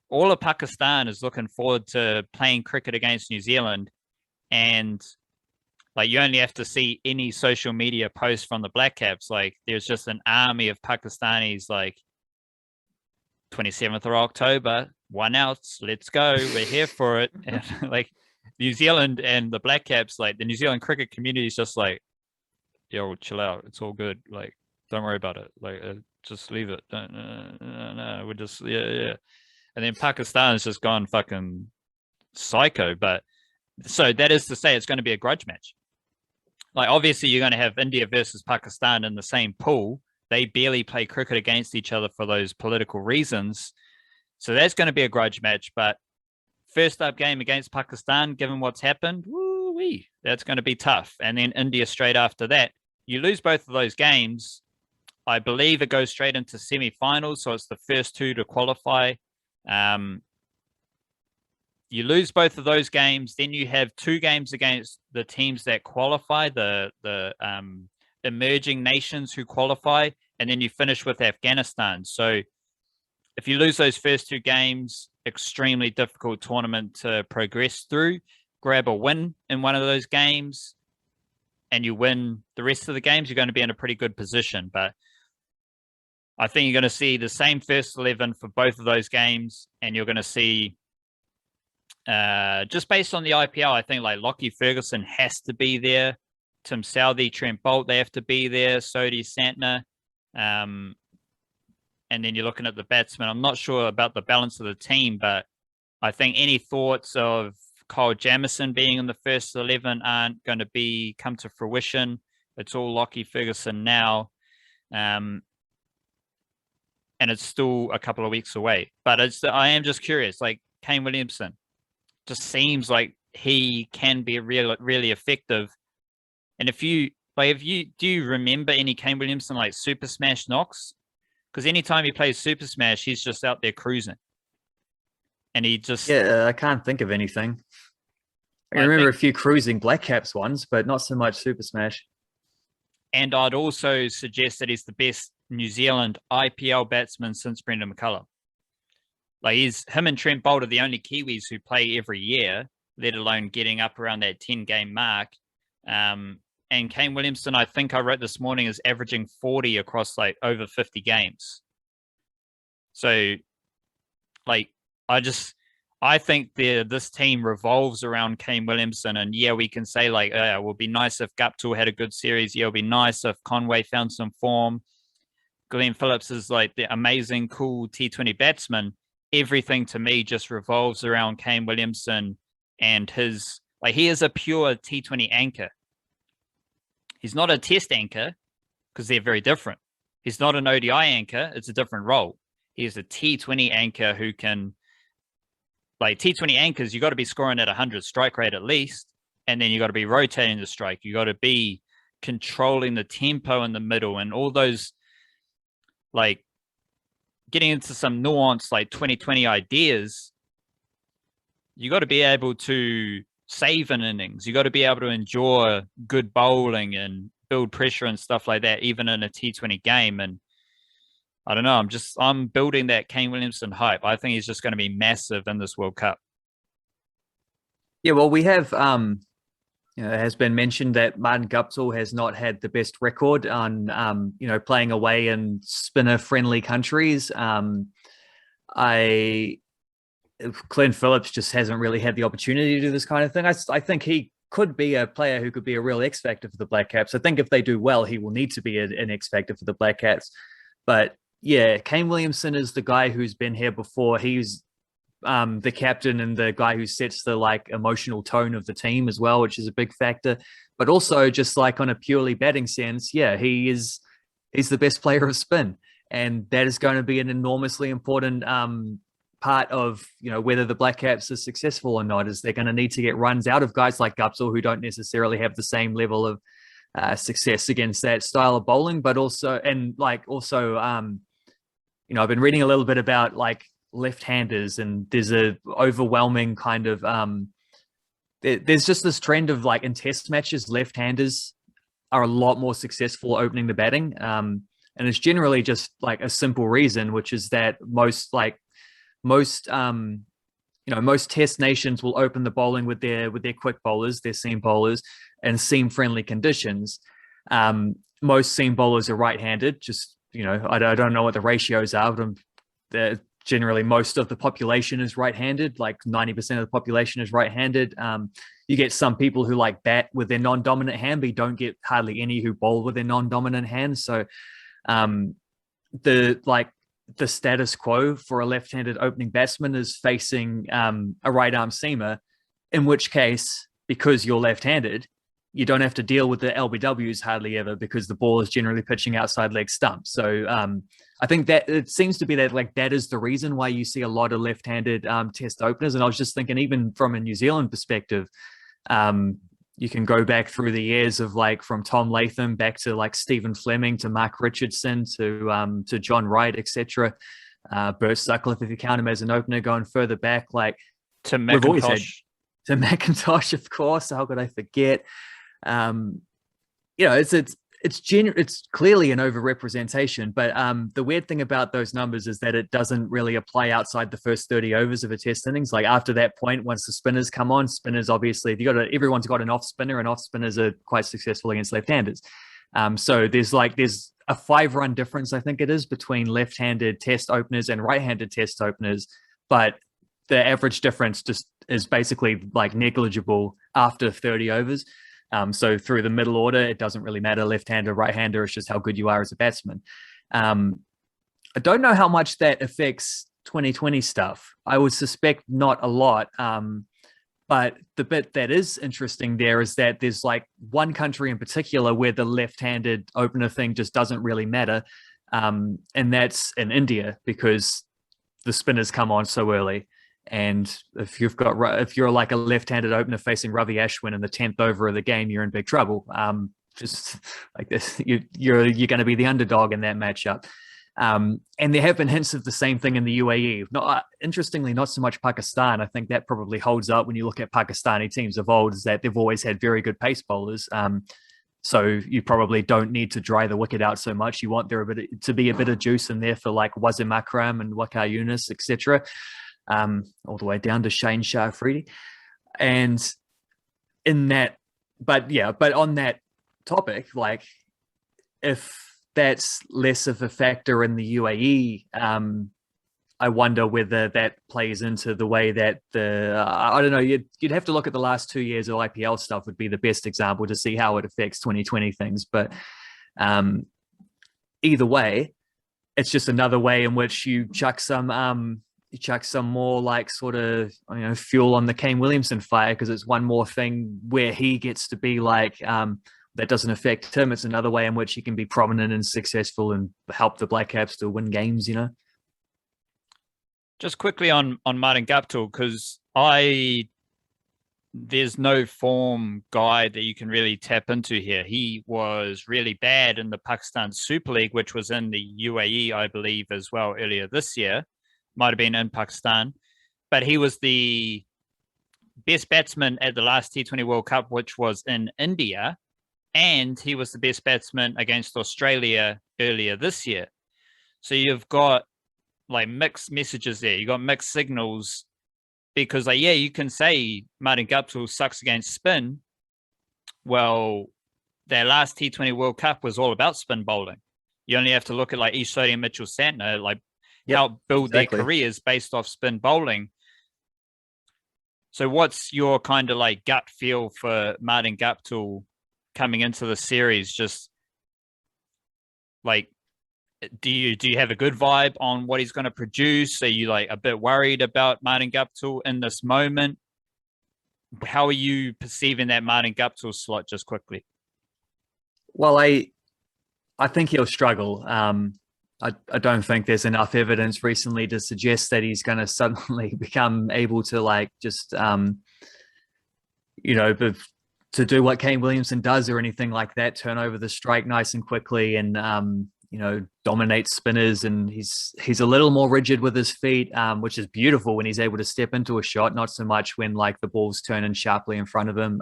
All of Pakistan is looking forward to playing cricket against New Zealand, and like you only have to see any social media post from the Black Caps. Like there's just an army of Pakistanis. Like 27th of October, 1 out, let's go, we're here for it. And like New Zealand and the Black Caps, like the New Zealand cricket community is just like, yo, chill out, it's all good, like don't worry about it, like just leave it, no, we're just yeah. And then Pakistan has just gone fucking psycho. But so that is to say it's going to be a grudge match. Like obviously you're going to have India versus Pakistan in the same pool. They barely play cricket against each other for those political reasons. So that's going to be a grudge match. But first up game against Pakistan, given what's happened, woo-wee, that's going to be tough. And then India straight after that. You lose both of those games, I believe it goes straight into semi-finals. So it's the first two to qualify. You lose both of those games, then you have two games against the teams that qualify, the emerging nations who qualify, and then you finish with Afghanistan. So if you lose those first two games, extremely difficult tournament to progress through. Grab a win in one of those games and you win the rest of the games, you're going to be in a pretty good position. But I think you're going to see the same first 11 for both of those games, and you're going to see just based on the IPL, I think like Lockie Ferguson has to be there. Tim Southey, Trent Bolt, they have to be there. Sodhi Santner. And then you're looking at the batsmen. I'm not sure about the balance of the team, but I think any thoughts of Kyle Jamieson being in the first 11 aren't going to come to fruition. It's all Lockie Ferguson now. And it's still a couple of weeks away. But I am just curious, like Kane Williamson just seems like he can be really effective. And do you remember any Kane Williamson like Super Smash knocks? Because anytime he plays Super Smash, he's just out there cruising. And he just... Yeah, I can't think of anything. I remember a few cruising Black Caps ones, but not so much Super Smash. And I'd also suggest that he's the best New Zealand IPL batsman since Brendan McCullum. Like him and Trent Bolt are the only Kiwis who play every year, let alone getting up around that 10-game mark. And Kane Williamson, I think I wrote this morning, is averaging 40 across like over 50 games. So like, I think this team revolves around Kane Williamson. And yeah, we can say like, it would be nice if Guptill had a good series. Yeah, it would be nice if Conway found some form. Glenn Phillips is like the amazing, cool T20 batsman. Everything to me just revolves around Kane Williamson and he is a pure T20 anchor. He's not a test anchor because they're very different. He's not an ODI anchor. It's a different role. He is a T20 anchor who can, like T20 anchors, you got to be scoring at 100 strike rate at least. And then you got to be rotating the strike. You got to be controlling the tempo in the middle and all those, like getting into some nuance, like 2020 ideas. You got to be able to save an innings. You got to be able to endure good bowling and build pressure and stuff like that, even in a T20 game. And I don't know. I'm building that Kane Williamson hype. I think he's just going to be massive in this World Cup. Yeah, well, we have it has been mentioned that Martin Guptill has not had the best record on playing away in spinner friendly countries. Clint Phillips just hasn't really had the opportunity to do this kind of thing. I think he could be a player who could be a real X factor for the Black Caps. I think if they do well, he will need to be an X factor for the Black Caps. But yeah, Kane Williamson is the guy who's been here before. He's the captain and the guy who sets the emotional tone of the team as well, which is a big factor. But also just on a purely batting sense, yeah, he's the best player of spin. And that is going to be an enormously important part of whether the Black Caps are successful or not. Is they're going to need to get runs out of guys like Guptill who don't necessarily have the same level of success against that style of bowling, but also I've been reading a little bit about left-handers, and there's a overwhelming kind of there's just this trend of in test matches, left-handers are a lot more successful opening the batting, and it's generally just a simple reason, which is that most test nations will open the bowling with their quick bowlers, their seam bowlers, and seam friendly conditions. Most seam bowlers are right-handed. Just I don't know what the ratios are, but generally most of the population is right-handed. 90% of the population is right-handed. You get some people who bat with their non-dominant hand, but you don't get hardly any who bowl with their non-dominant hand. So the status quo for a left-handed opening batsman is facing a right-arm seamer, in which case, because you're left-handed, you don't have to deal with the LBWs hardly ever, because the ball is generally pitching outside leg stump. So I think that it seems to be that that is the reason why you see a lot of left-handed test openers. And I was just thinking, even from a New Zealand perspective, you can go back through the years of from Tom Latham back to Stephen Fleming to Mark Richardson to John Wright, etc. Bert Sutcliffe, if you count him as an opener, going further back, to McIntosh. To McIntosh, of course. How could I forget? It's clearly an overrepresentation, but the weird thing about those numbers is that it doesn't really apply outside the first 30 overs of a test innings. After that point, once the spinners come on, spinners obviously, everyone's got an off spinner, and off spinners are quite successful against left-handers. So there's a 5-run difference, I think it is, between left-handed test openers and right-handed test openers, but the average difference just is basically negligible after 30 overs. So through the middle order, it doesn't really matter, left-hander, right-hander. It's just how good you are as a batsman. I don't know how much that affects 2020 stuff. I would suspect not a lot. But the bit that is interesting there is that there's one country in particular where the left-handed opener thing just doesn't really matter. And that's in India, because the spinners come on so early. And if you're a left-handed opener facing Ravi Ashwin in the 10th over of the game, you're in big trouble. Just like this, you're going to be the underdog in that matchup. And there have been hints of the same thing in the UAE. Interestingly, not so much Pakistan. I think that probably holds up when you look at Pakistani teams of old, is that they've always had very good pace bowlers. So you probably don't need to dry the wicket out so much. You want there to be a bit of juice in there for Wasim Akram and Waqar Younis, etc. All the way down to Shane Shah Afridi. And but on that topic, if that's less of a factor in the UAE, I wonder whether that plays into the way that I don't know, you'd have to look at the last 2 years of IPL stuff would be the best example to see how it affects 2020 things. But either way, it's just another way in which you chuck some more sort of fuel on the Kane Williamson fire, because it's one more thing where he gets to be that doesn't affect him. It's another way in which he can be prominent and successful and help the Black Caps to win games. Just quickly on Martin Guptill, because there's no form guide that you can really tap into here. He was really bad in the Pakistan Super League, which was in the UAE, I believe, as well earlier this year. Might have been in Pakistan, but he was the best batsman at the last T20 World Cup, which was in India, and he was the best batsman against Australia earlier this year. So you've got like mixed messages there. You got mixed signals because, like, yeah, you can say Martin Guptill sucks against spin. Well, their last T20 World Cup was all about spin bowling. You only have to look at like Ishodi and Mitchell Santner, like help build their careers based off spin bowling. So what's your kind of like gut feel for Martin Guptill coming into the series? Just like, do you have a good vibe on what he's going to produce? Are you like a bit worried about Martin Guptill in this moment? How are you perceiving that Martin Guptill slot just quickly? Well, I think he'll struggle. I don't think there's enough evidence recently to suggest that he's going to suddenly become able to like just, to do what Kane Williamson does or anything like that, turn over the strike nice and quickly and, dominate spinners. And he's a little more rigid with his feet, which is beautiful when he's able to step into a shot, not so much when like the ball's turning sharply in front of him.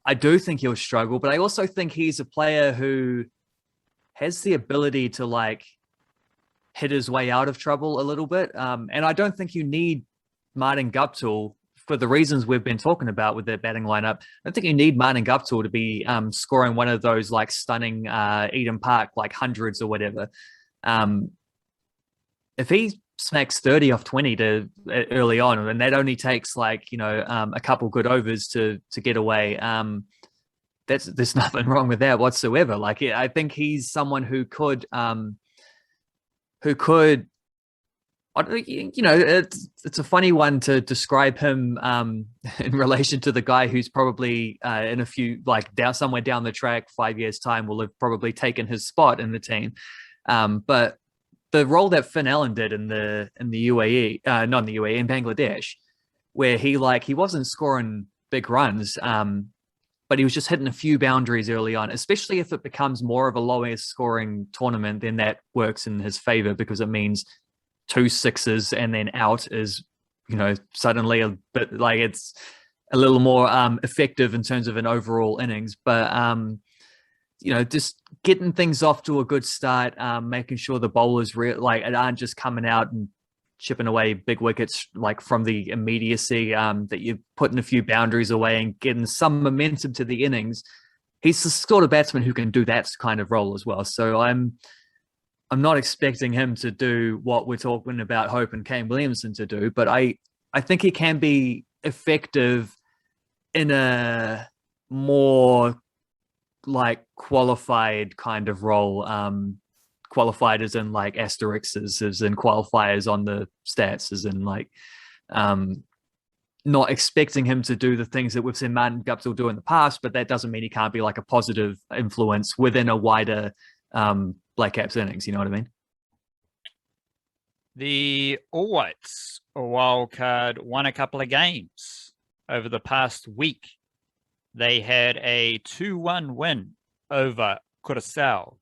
I do think he'll struggle, but I also think he's a player who has the ability to like hit his way out of trouble a little bit. And I don't think you need Martin Guptill for the reasons we've been talking about with their batting lineup. I don't think you need Martin Guptill to be scoring one of those like stunning Eden Park, like hundreds or whatever. If he smacks 30 off 20 to early on, and that only takes like, a couple good overs to get away. There's nothing wrong with that whatsoever. Like, I think he's someone who could, it's a funny one to describe him in relation to the guy who's probably in a few, like somewhere down the track, 5 years time, will have probably taken his spot in the team. But the role that Finn Allen did in the UAE, not in the UAE, in Bangladesh, where he wasn't scoring big runs, but he was just hitting a few boundaries early on, especially if it becomes more of a lowest scoring tournament, then that works in his favor because it means 2 sixes and then out is, suddenly a bit like it's a little more effective in terms of an overall innings. But, just getting things off to a good start, making sure the bowlers aren't just coming out and chipping away big wickets like from the immediacy, that you're putting a few boundaries away and getting some momentum to the innings. He's the sort of batsman who can do that kind of role as well. So I'm not expecting him to do what we're talking about Hope and Kane Williamson to do, but I think he can be effective in a more like qualified kind of role. Qualified as in like asterisks, as in qualifiers on the stats, as in like not expecting him to do the things that we've seen Martin Guptill do in the past, but that doesn't mean he can't be like a positive influence within a wider Black Caps innings. You know what I mean? The All Whites, a wild card, won a couple of games over the past week. They had a 2-1 win over Curaçao.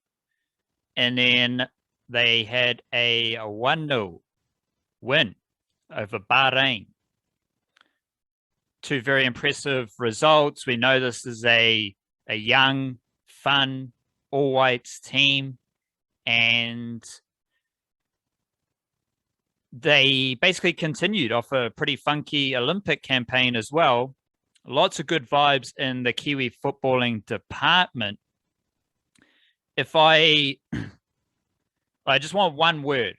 And then they had a 1-0 win over Bahrain. 2 very impressive results. We know this is a young, fun, All Whites team. And they basically continued off a pretty funky Olympic campaign as well. Lots of good vibes in the Kiwi footballing department. If I just want one word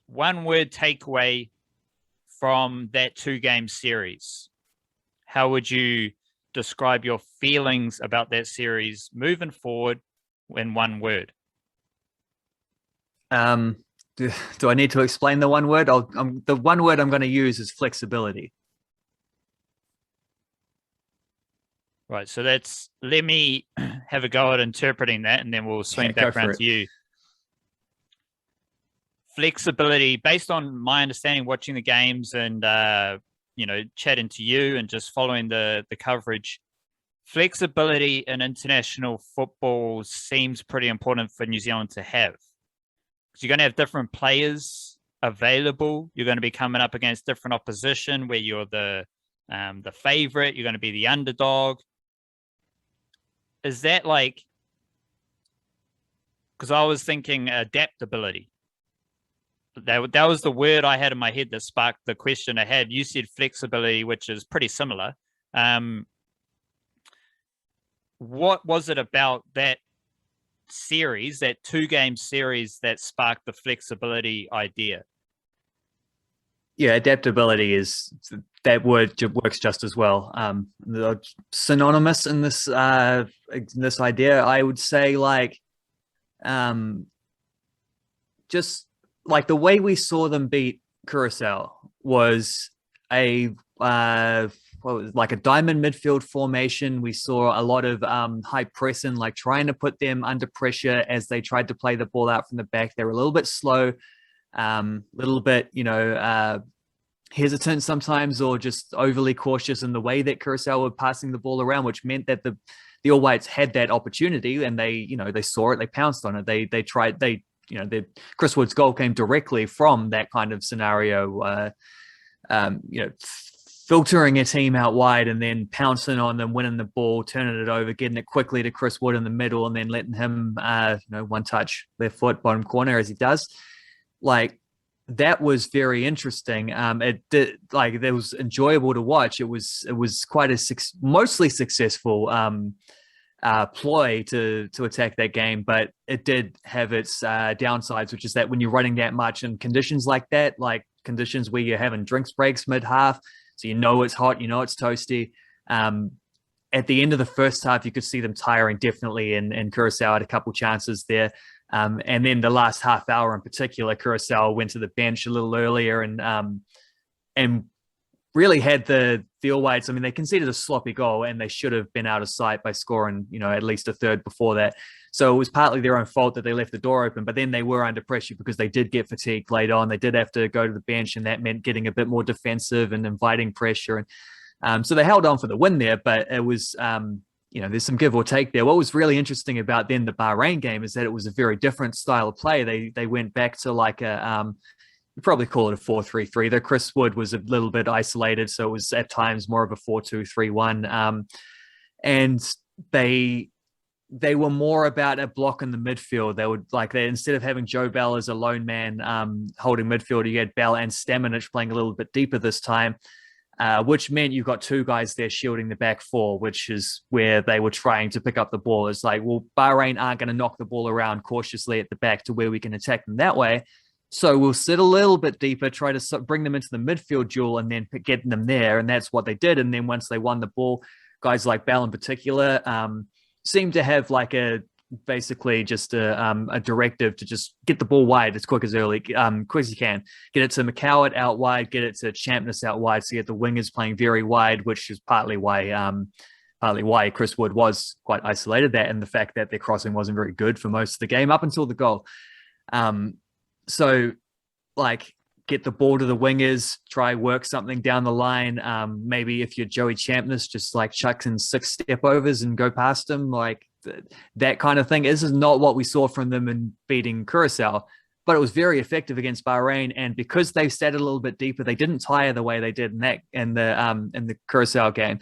takeaway from that 2-game series, how would you describe your feelings about that series moving forward in one word? Do I need to explain the one word? The one word I'm going to use is flexibility. Right, so let me have a go at interpreting that, and then we'll swing back around to you. Flexibility, based on my understanding, watching the games and chatting to you and just following the coverage, flexibility in international football seems pretty important for New Zealand to have. Because you're going to have different players available. You're going to be coming up against different opposition where you're the favorite. You're going to be the underdog. Is that like? Because I was thinking adaptability. That was the word I had in my head that sparked the question I had. You said flexibility, which is pretty similar. What was it about that series, that 2-game series, that sparked the flexibility idea? Yeah, adaptability is that word works just as well. Synonymous in this idea, I would say, like, just like the way we saw them beat Curacao was like a diamond midfield formation. We saw a lot of high pressing, like trying to put them under pressure as they tried to play the ball out from the back. They were a little bit slow, little bit, hesitant sometimes, or just overly cautious in the way that Curacao were passing the ball around, which meant that the All Whites had that opportunity, and they saw it, they pounced on it. They tried, Chris Wood's goal came directly from that kind of scenario, filtering a team out wide and then pouncing on them, winning the ball, turning it over, getting it quickly to Chris Wood in the middle, and then letting him, one touch left foot, bottom corner, as he does. Like, that was very interesting. It was enjoyable to watch. It was quite a mostly successful ploy to attack that game, but it did have its downsides, which is that when you're running that much in conditions like that, like conditions where you're having drinks breaks mid-half, so it's hot, it's toasty. At the end of the first half, you could see them tiring definitely, and Curacao had a couple chances there. And then the last half hour in particular, Curacao went to the bench a little earlier and really had the All Whites. I mean, they conceded a sloppy goal and they should have been out of sight by scoring, at least a third before that. So it was partly their own fault that they left the door open, but then they were under pressure because they did get fatigued late on. They did have to go to the bench, and that meant getting a bit more defensive and inviting pressure. And so they held on for the win there, but it was, there's some give or take there. What was really interesting about then the Bahrain game is that it was a very different style of play. They went back to like you probably call it a 4-3-3. Though Chris Wood was a little bit isolated, so it was at times more of a 4-2-3-1. And they were more about a block in the midfield. They would instead of having Joe Bell as a lone man holding midfield, you had Bell and Stamenic playing a little bit deeper this time. Which meant you've got two guys there shielding the back four, which is where they were trying to pick up the ball. It's like, well, Bahrain aren't going to knock the ball around cautiously at the back to where we can attack them that way. So we'll sit a little bit deeper, try to bring them into the midfield duel and then get them there. And that's what they did. And then once they won the ball, guys like Bell in particular seemed to have like basically just a directive to just get the ball wide as quick as quick as you can. Get it to McCowart out wide, get it to Champness out wide. So you get the wingers playing very wide, which is partly why Chris Wood was quite isolated, that and the fact that their crossing wasn't very good for most of the game up until the goal. So like get the ball to the wingers, try work something down the line. Maybe if you're Joey Champness, just like chuck in 6 step overs and go past him, like that kind of thing. This is not what we saw from them in beating Curacao, but it was very effective against Bahrain. And because they sat a little bit deeper, they didn't tire the way they did in the Curacao game.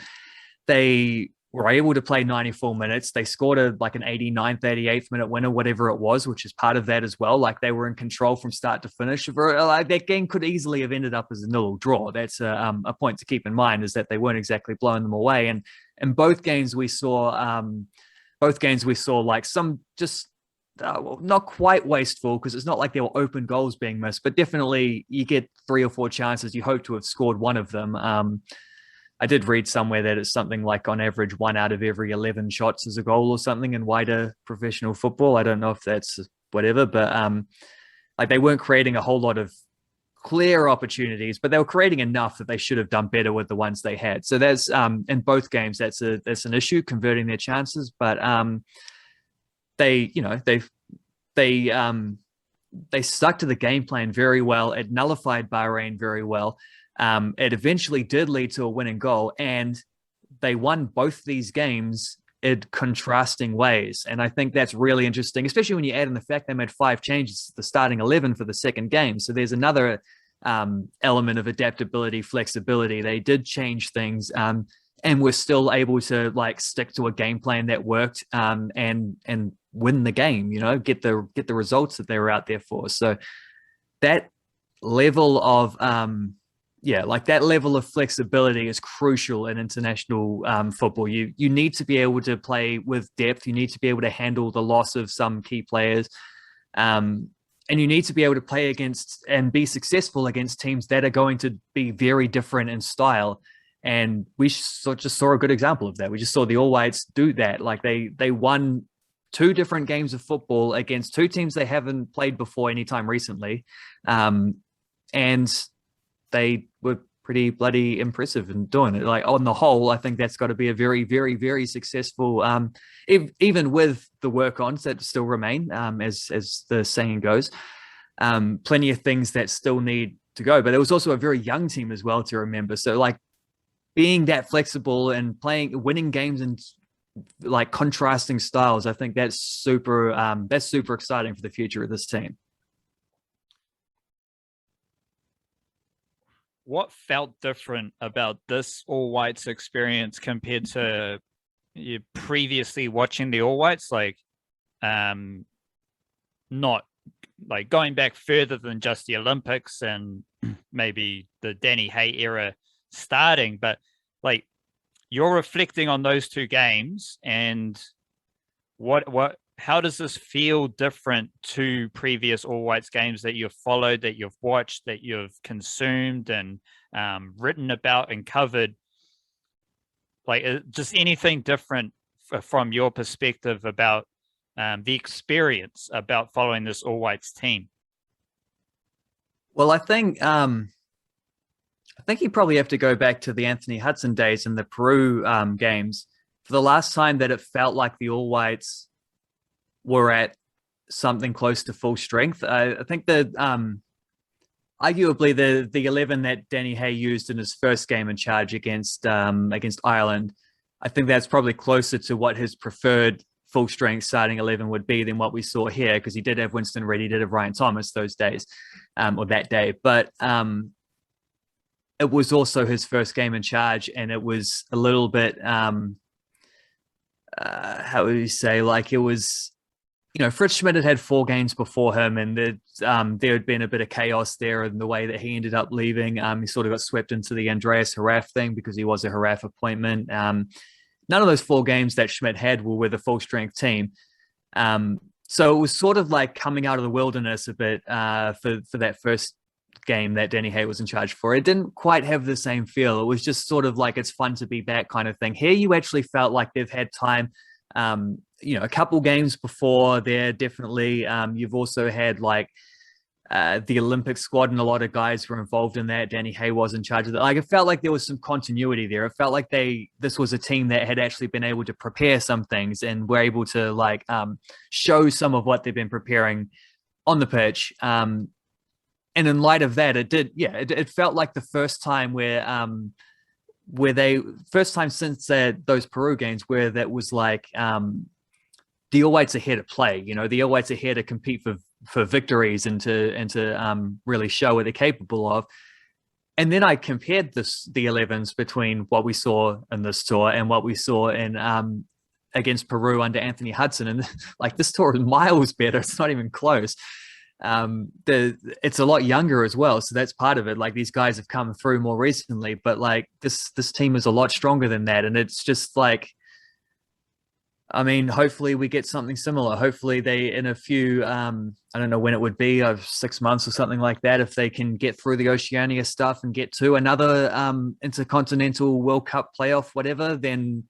They were able to play 94 minutes. They scored an 89th, 88th minute winner, whatever it was, which is part of that as well. Like they were in control from start to finish. Like that game could easily have ended up as a 0 draw. That's a point to keep in mind, is that they weren't exactly blowing them away. And in both games we saw like some just not quite wasteful, because it's not like there were open goals being missed, but definitely you get 3 or 4 chances. You hope to have scored one of them. I did read somewhere that it's something like on average 1 out of every 11 shots is a goal or something in wider professional football. I don't know if that's whatever, but like they weren't creating a whole lot of clear opportunities, but they were creating enough that they should have done better with the ones they had. So that's in both games, that's an issue, converting their chances. But they stuck to the game plan very well. It nullified Bahrain very well. It eventually did lead to a winning goal, and they won both these games in contrasting ways. And I think that's really interesting, especially when you add in the fact they made 5 changes to the starting 11 for the second game. So there's another element of adaptability, flexibility. They did change things, and we're still able to like stick to a game plan that worked, and win the game. Get the results that they were out there for. So that level of that level of flexibility is crucial in international football. You need to be able to play with depth. You need to be able to handle the loss of some key players. And you need to be able to play against and be successful against teams that are going to be very different in style. And we just saw a good example of that. We just saw the All Whites do that. Like they won 2 different games of football against 2 teams they haven't played before anytime recently. And they were pretty bloody impressive in doing it. Like on the whole, I think that's got to be a very, very, very successful, even with the work-ons that still remain, as the saying goes. Plenty of things that still need to go, but it was also a very young team as well to remember. So like being that flexible and winning games and like contrasting styles, I think that's super exciting for the future of this team. What felt different about this All Whites experience compared to you previously watching the All Whites? Like, not like going back further than just the Olympics and maybe the Danny Hay era starting, but like you're reflecting on those 2 games, and how does this feel different to previous All Whites games that you've followed, that you've watched, that you've consumed and written about and covered? Like just anything different from your perspective about the experience about following this All Whites team? Well, I think you probably have to go back to the Anthony Hudson days and the Peru games for the last time that it felt like the All Whites were at something close to full strength. I think that arguably the 11 that Danny Hay used in his first game in charge against Ireland, I think that's probably closer to what his preferred full strength starting 11 would be than what we saw here, because he did have Winston Reid, he did have Ryan Thomas those days, or that day. But it was also his first game in charge, and it was a little bit how would you say, like it was, Fritz Schmidt had 4 games before him, and there had been a bit of chaos there in the way that he ended up leaving. He sort of got swept into the Andreas Haraf thing because he was a Haraf appointment. None of those 4 games that Schmidt had were with a full strength team. So it was sort of like coming out of the wilderness a bit for that first game that Danny Hay was in charge for. It didn't quite have the same feel. It was just sort of like it's fun to be back kind of thing. Here you actually felt like they've had time. A couple games before there, definitely. You've also had like the Olympic squad, and a lot of guys were involved in that. Danny Hay was in charge of that. Like it felt like there was some continuity there. It felt like this was a team that had actually been able to prepare some things and were able to like show some of what they've been preparing on the pitch. And in light of that, it felt like the first time since those Peru games where that was like the All Whites are here to play. The All Whites are here to compete for victories and to really show what they're capable of. And then I compared the 11s between what we saw in this tour and what we saw in against Peru under Anthony Hudson, and like this tour is miles better. It's not even close. It's a lot younger as well, so that's part of it. Like these guys have come through more recently, but like this team is a lot stronger than that, and it's just like, I mean, hopefully we get something similar. Hopefully they, in a few, I don't know when it would be, 6 months or something like that, if they can get through the Oceania stuff and get to another Intercontinental World Cup playoff, whatever, then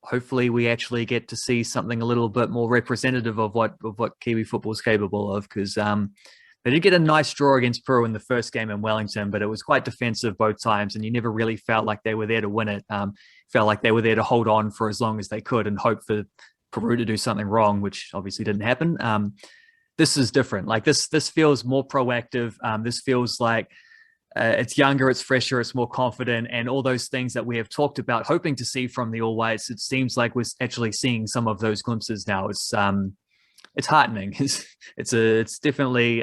hopefully we actually get to see something a little bit more representative of what Kiwi football is capable of, because they did get a nice draw against Peru in the first game in Wellington, but it was quite defensive both times, and you never really felt like they were there to win it. Felt like they were there to hold on for as long as they could and hope for Peru to do something wrong, which obviously didn't happen. This is different. Like this feels more proactive. This feels like it's younger, it's fresher, it's more confident, and all those things that we have talked about, hoping to see from the All Whites. It seems like we're actually seeing some of those glimpses now. It's heartening. It's definitely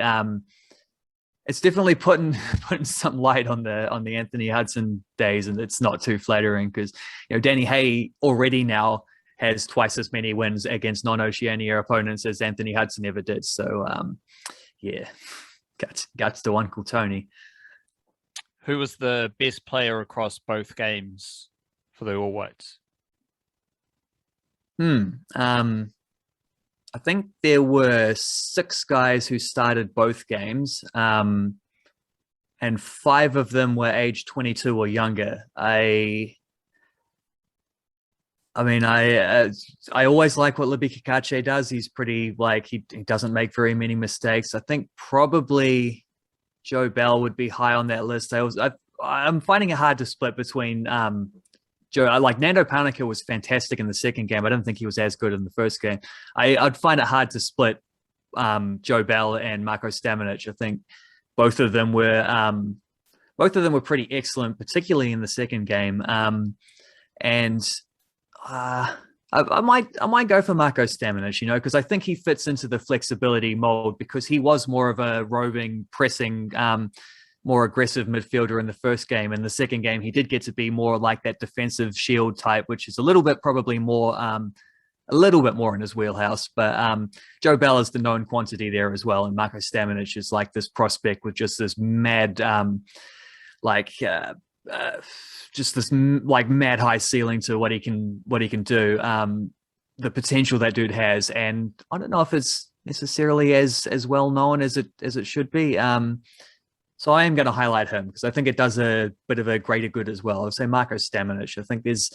putting some light on the Anthony Hudson days, and it's not too flattering because Danny Hay already now has twice as many wins against non-Oceania opponents as Anthony Hudson ever did. So yeah, guts to Uncle Tony. Who was the best player across both games for the All Whites? I think there were 6 guys who started both games, and 5 of them were age 22 or younger. I always like what Libby Kikache does. He's pretty he doesn't make very many mistakes. I think probably Joe Bell would be high on that list. I'm finding it hard to split between Joe. Nando Panica was fantastic in the second game. I don't think he was as good in the first game. I'd find it hard to split Joe Bell and Marko Stamenic. I think both of them were pretty excellent, particularly in the second game. And I might go for Marko Stamenic, because I think he fits into the flexibility mold because he was more of a roving, pressing, more aggressive midfielder in the first game. In the second game, he did get to be more like that defensive shield type, which is a little bit more in his wheelhouse. But Joe Bell is the known quantity there as well, and Marko Stamenic is like this prospect with just this mad, mad high ceiling to what he can do. The potential that dude has, and I don't know if it's necessarily as well known as it should be. So I am going to highlight him because I think it does a bit of a greater good as well. I'll say Marko Stamenic. I think there's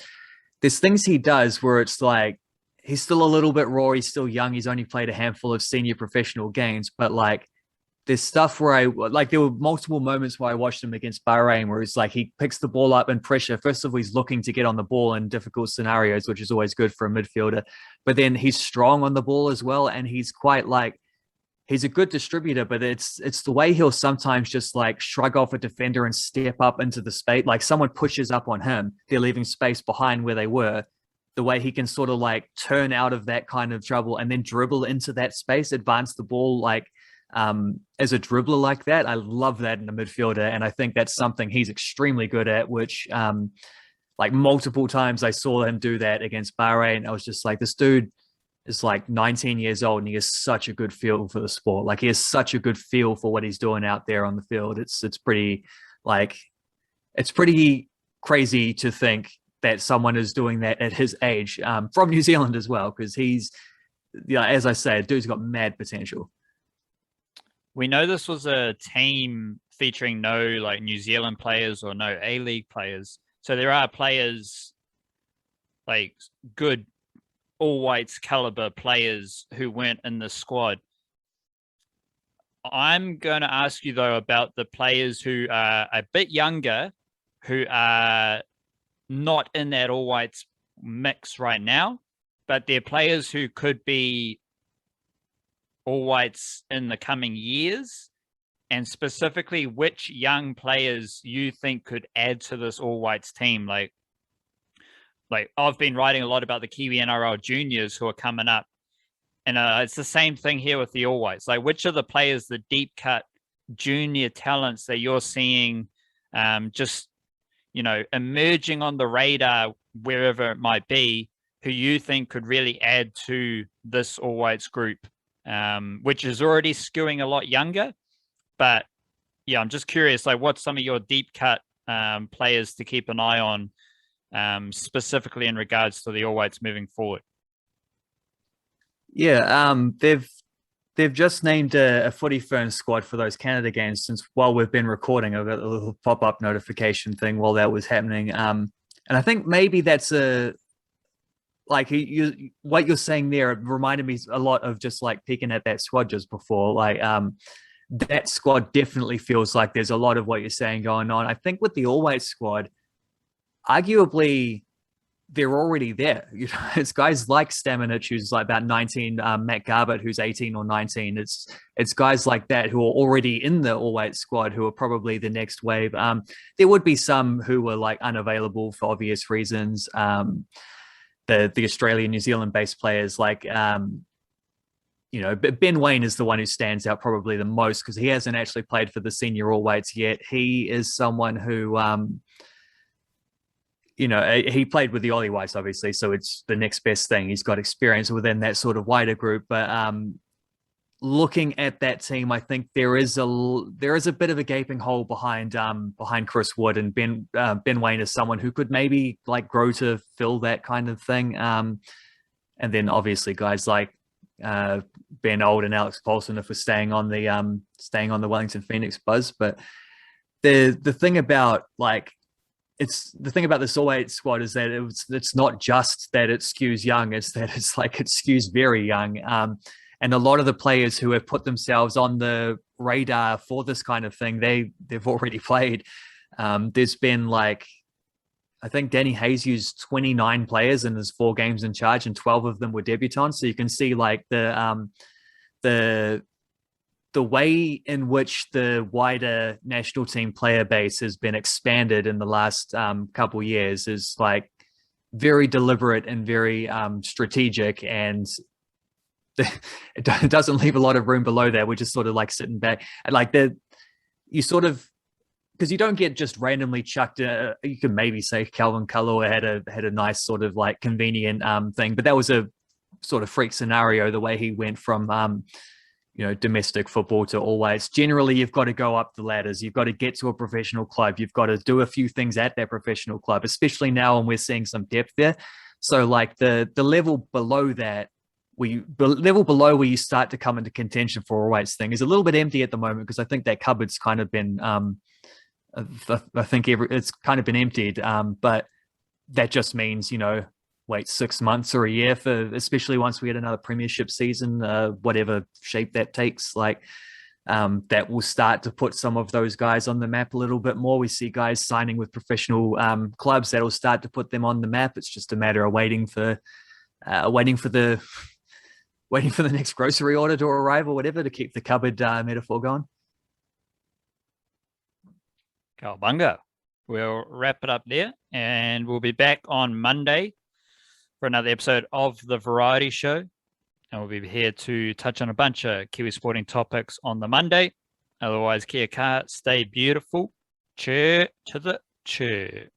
things he does where it's like he's still a little bit raw. He's still young. He's only played a handful of senior professional games, but there's stuff where there were multiple moments where I watched him against Bahrain where it's he picks the ball up in pressure. First of all, he's looking to get on the ball in difficult scenarios, which is always good for a midfielder. But then he's strong on the ball as well, and he's quite he's a good distributor, but it's the way he'll sometimes just shrug off a defender and step up into the space. Someone pushes up on him, they're leaving space behind where they were. The way he can sort of turn out of that kind of trouble and then dribble into that space, advance the ball as a dribbler like that. I love that in a midfielder, and I think that's something he's extremely good at, which multiple times I saw him do that against Bahrain. I was just this dude is 19 years old and he has such a good feel for the sport. He has such a good feel for what he's doing out there on the field. It's pretty crazy to think that someone is doing that at his age, from New Zealand as well, because he's, as I say, dude's got mad potential. We know this was a team featuring no New Zealand players or no A-League players. So there are players, good All Whites caliber players who weren't in the squad. I'm going to ask you, though, about the players who are a bit younger, who are not in that All Whites mix right now, but they're players who could be All Whites in the coming years, and specifically which young players you think could add to this All Whites team. I've been writing a lot about the Kiwi NRL juniors who are coming up, and it's the same thing here with the All Whites. Which are the players, the deep cut junior talents that you're seeing emerging on the radar wherever it might be, who you think could really add to this All Whites group, which is already skewing a lot younger. But yeah, I'm just curious, what's some of your deep cut players to keep an eye on, specifically in regards to the All Whites moving forward? Yeah, they've just named a footy firm squad for those Canada games since while we've been recording. I've got a little pop-up notification thing while that was happening. And I think maybe that's what you're saying there reminded me a lot of just peeking at that squad just before. That squad definitely feels like there's a lot of what you're saying going on. I think with the All Whites squad, arguably they're already there. You know, it's guys like Stamenic, who's like about 19, Matt Garbutt, who's 18 or 19. It's guys like that who are already in the all-white squad who are probably the next wave. There would be some who were like unavailable for obvious reasons. The Australian, New Zealand-based players like you know, but Ben Waine is the one who stands out probably the most because he hasn't actually played for the senior all weights yet. He is someone who, you know, he played with the Ollie Whites, obviously, so it's the next best thing. He's got experience within that sort of wider group. But looking at that team, I think there is a bit of a gaping hole behind Chris Wood, and Ben Waine is someone who could maybe like grow to fill that kind of thing. And then obviously guys like Ben Old and Alex Paulson if we're staying on the Wellington Phoenix buzz. But the thing about like the thing about this all-weight squad is that it's not just that it skews young, it's that it skews very young. And a lot of the players who have put themselves on the radar for this kind of thing, they've already played. There's been like, I think Danny Hayes used 29 players in his 4 games in charge, and 12 of them were debutants. So you can see like the way in which the wider national team player base has been expanded in the last couple of years is like very deliberate and very strategic, and it doesn't leave a lot of room below that. We're just sort of like sitting back and like you sort of, because you don't get just randomly chucked. You can maybe say Calvin Kalua had a nice sort of like convenient thing, but that was a sort of freak scenario. The way he went from you know, domestic football to always. Generally, you've got to go up the ladders. You've got to get to a professional club. You've got to do a few things at that professional club, especially now when we're seeing some depth there. So like the level below that, level below where you start to come into contention for always thing is a little bit empty at the moment, because I think that cupboard's kind of been I think it's kind of been emptied, but that just means, you know, wait 6 months or a year for, especially once we get another premiership season, whatever shape that takes, like that will start to put some of those guys on the map a little bit more. We see guys signing with professional clubs that will start to put them on the map. It's just a matter of waiting for the next grocery order to arrive or whatever to keep the cupboard metaphor going. Cowabunga. We'll wrap it up there, and we'll be back on Monday for another episode of The Variety Show. And we'll be here to touch on a bunch of Kiwi sporting topics on the Monday. Otherwise, kia kaha, stay beautiful. Cheer to the cheer.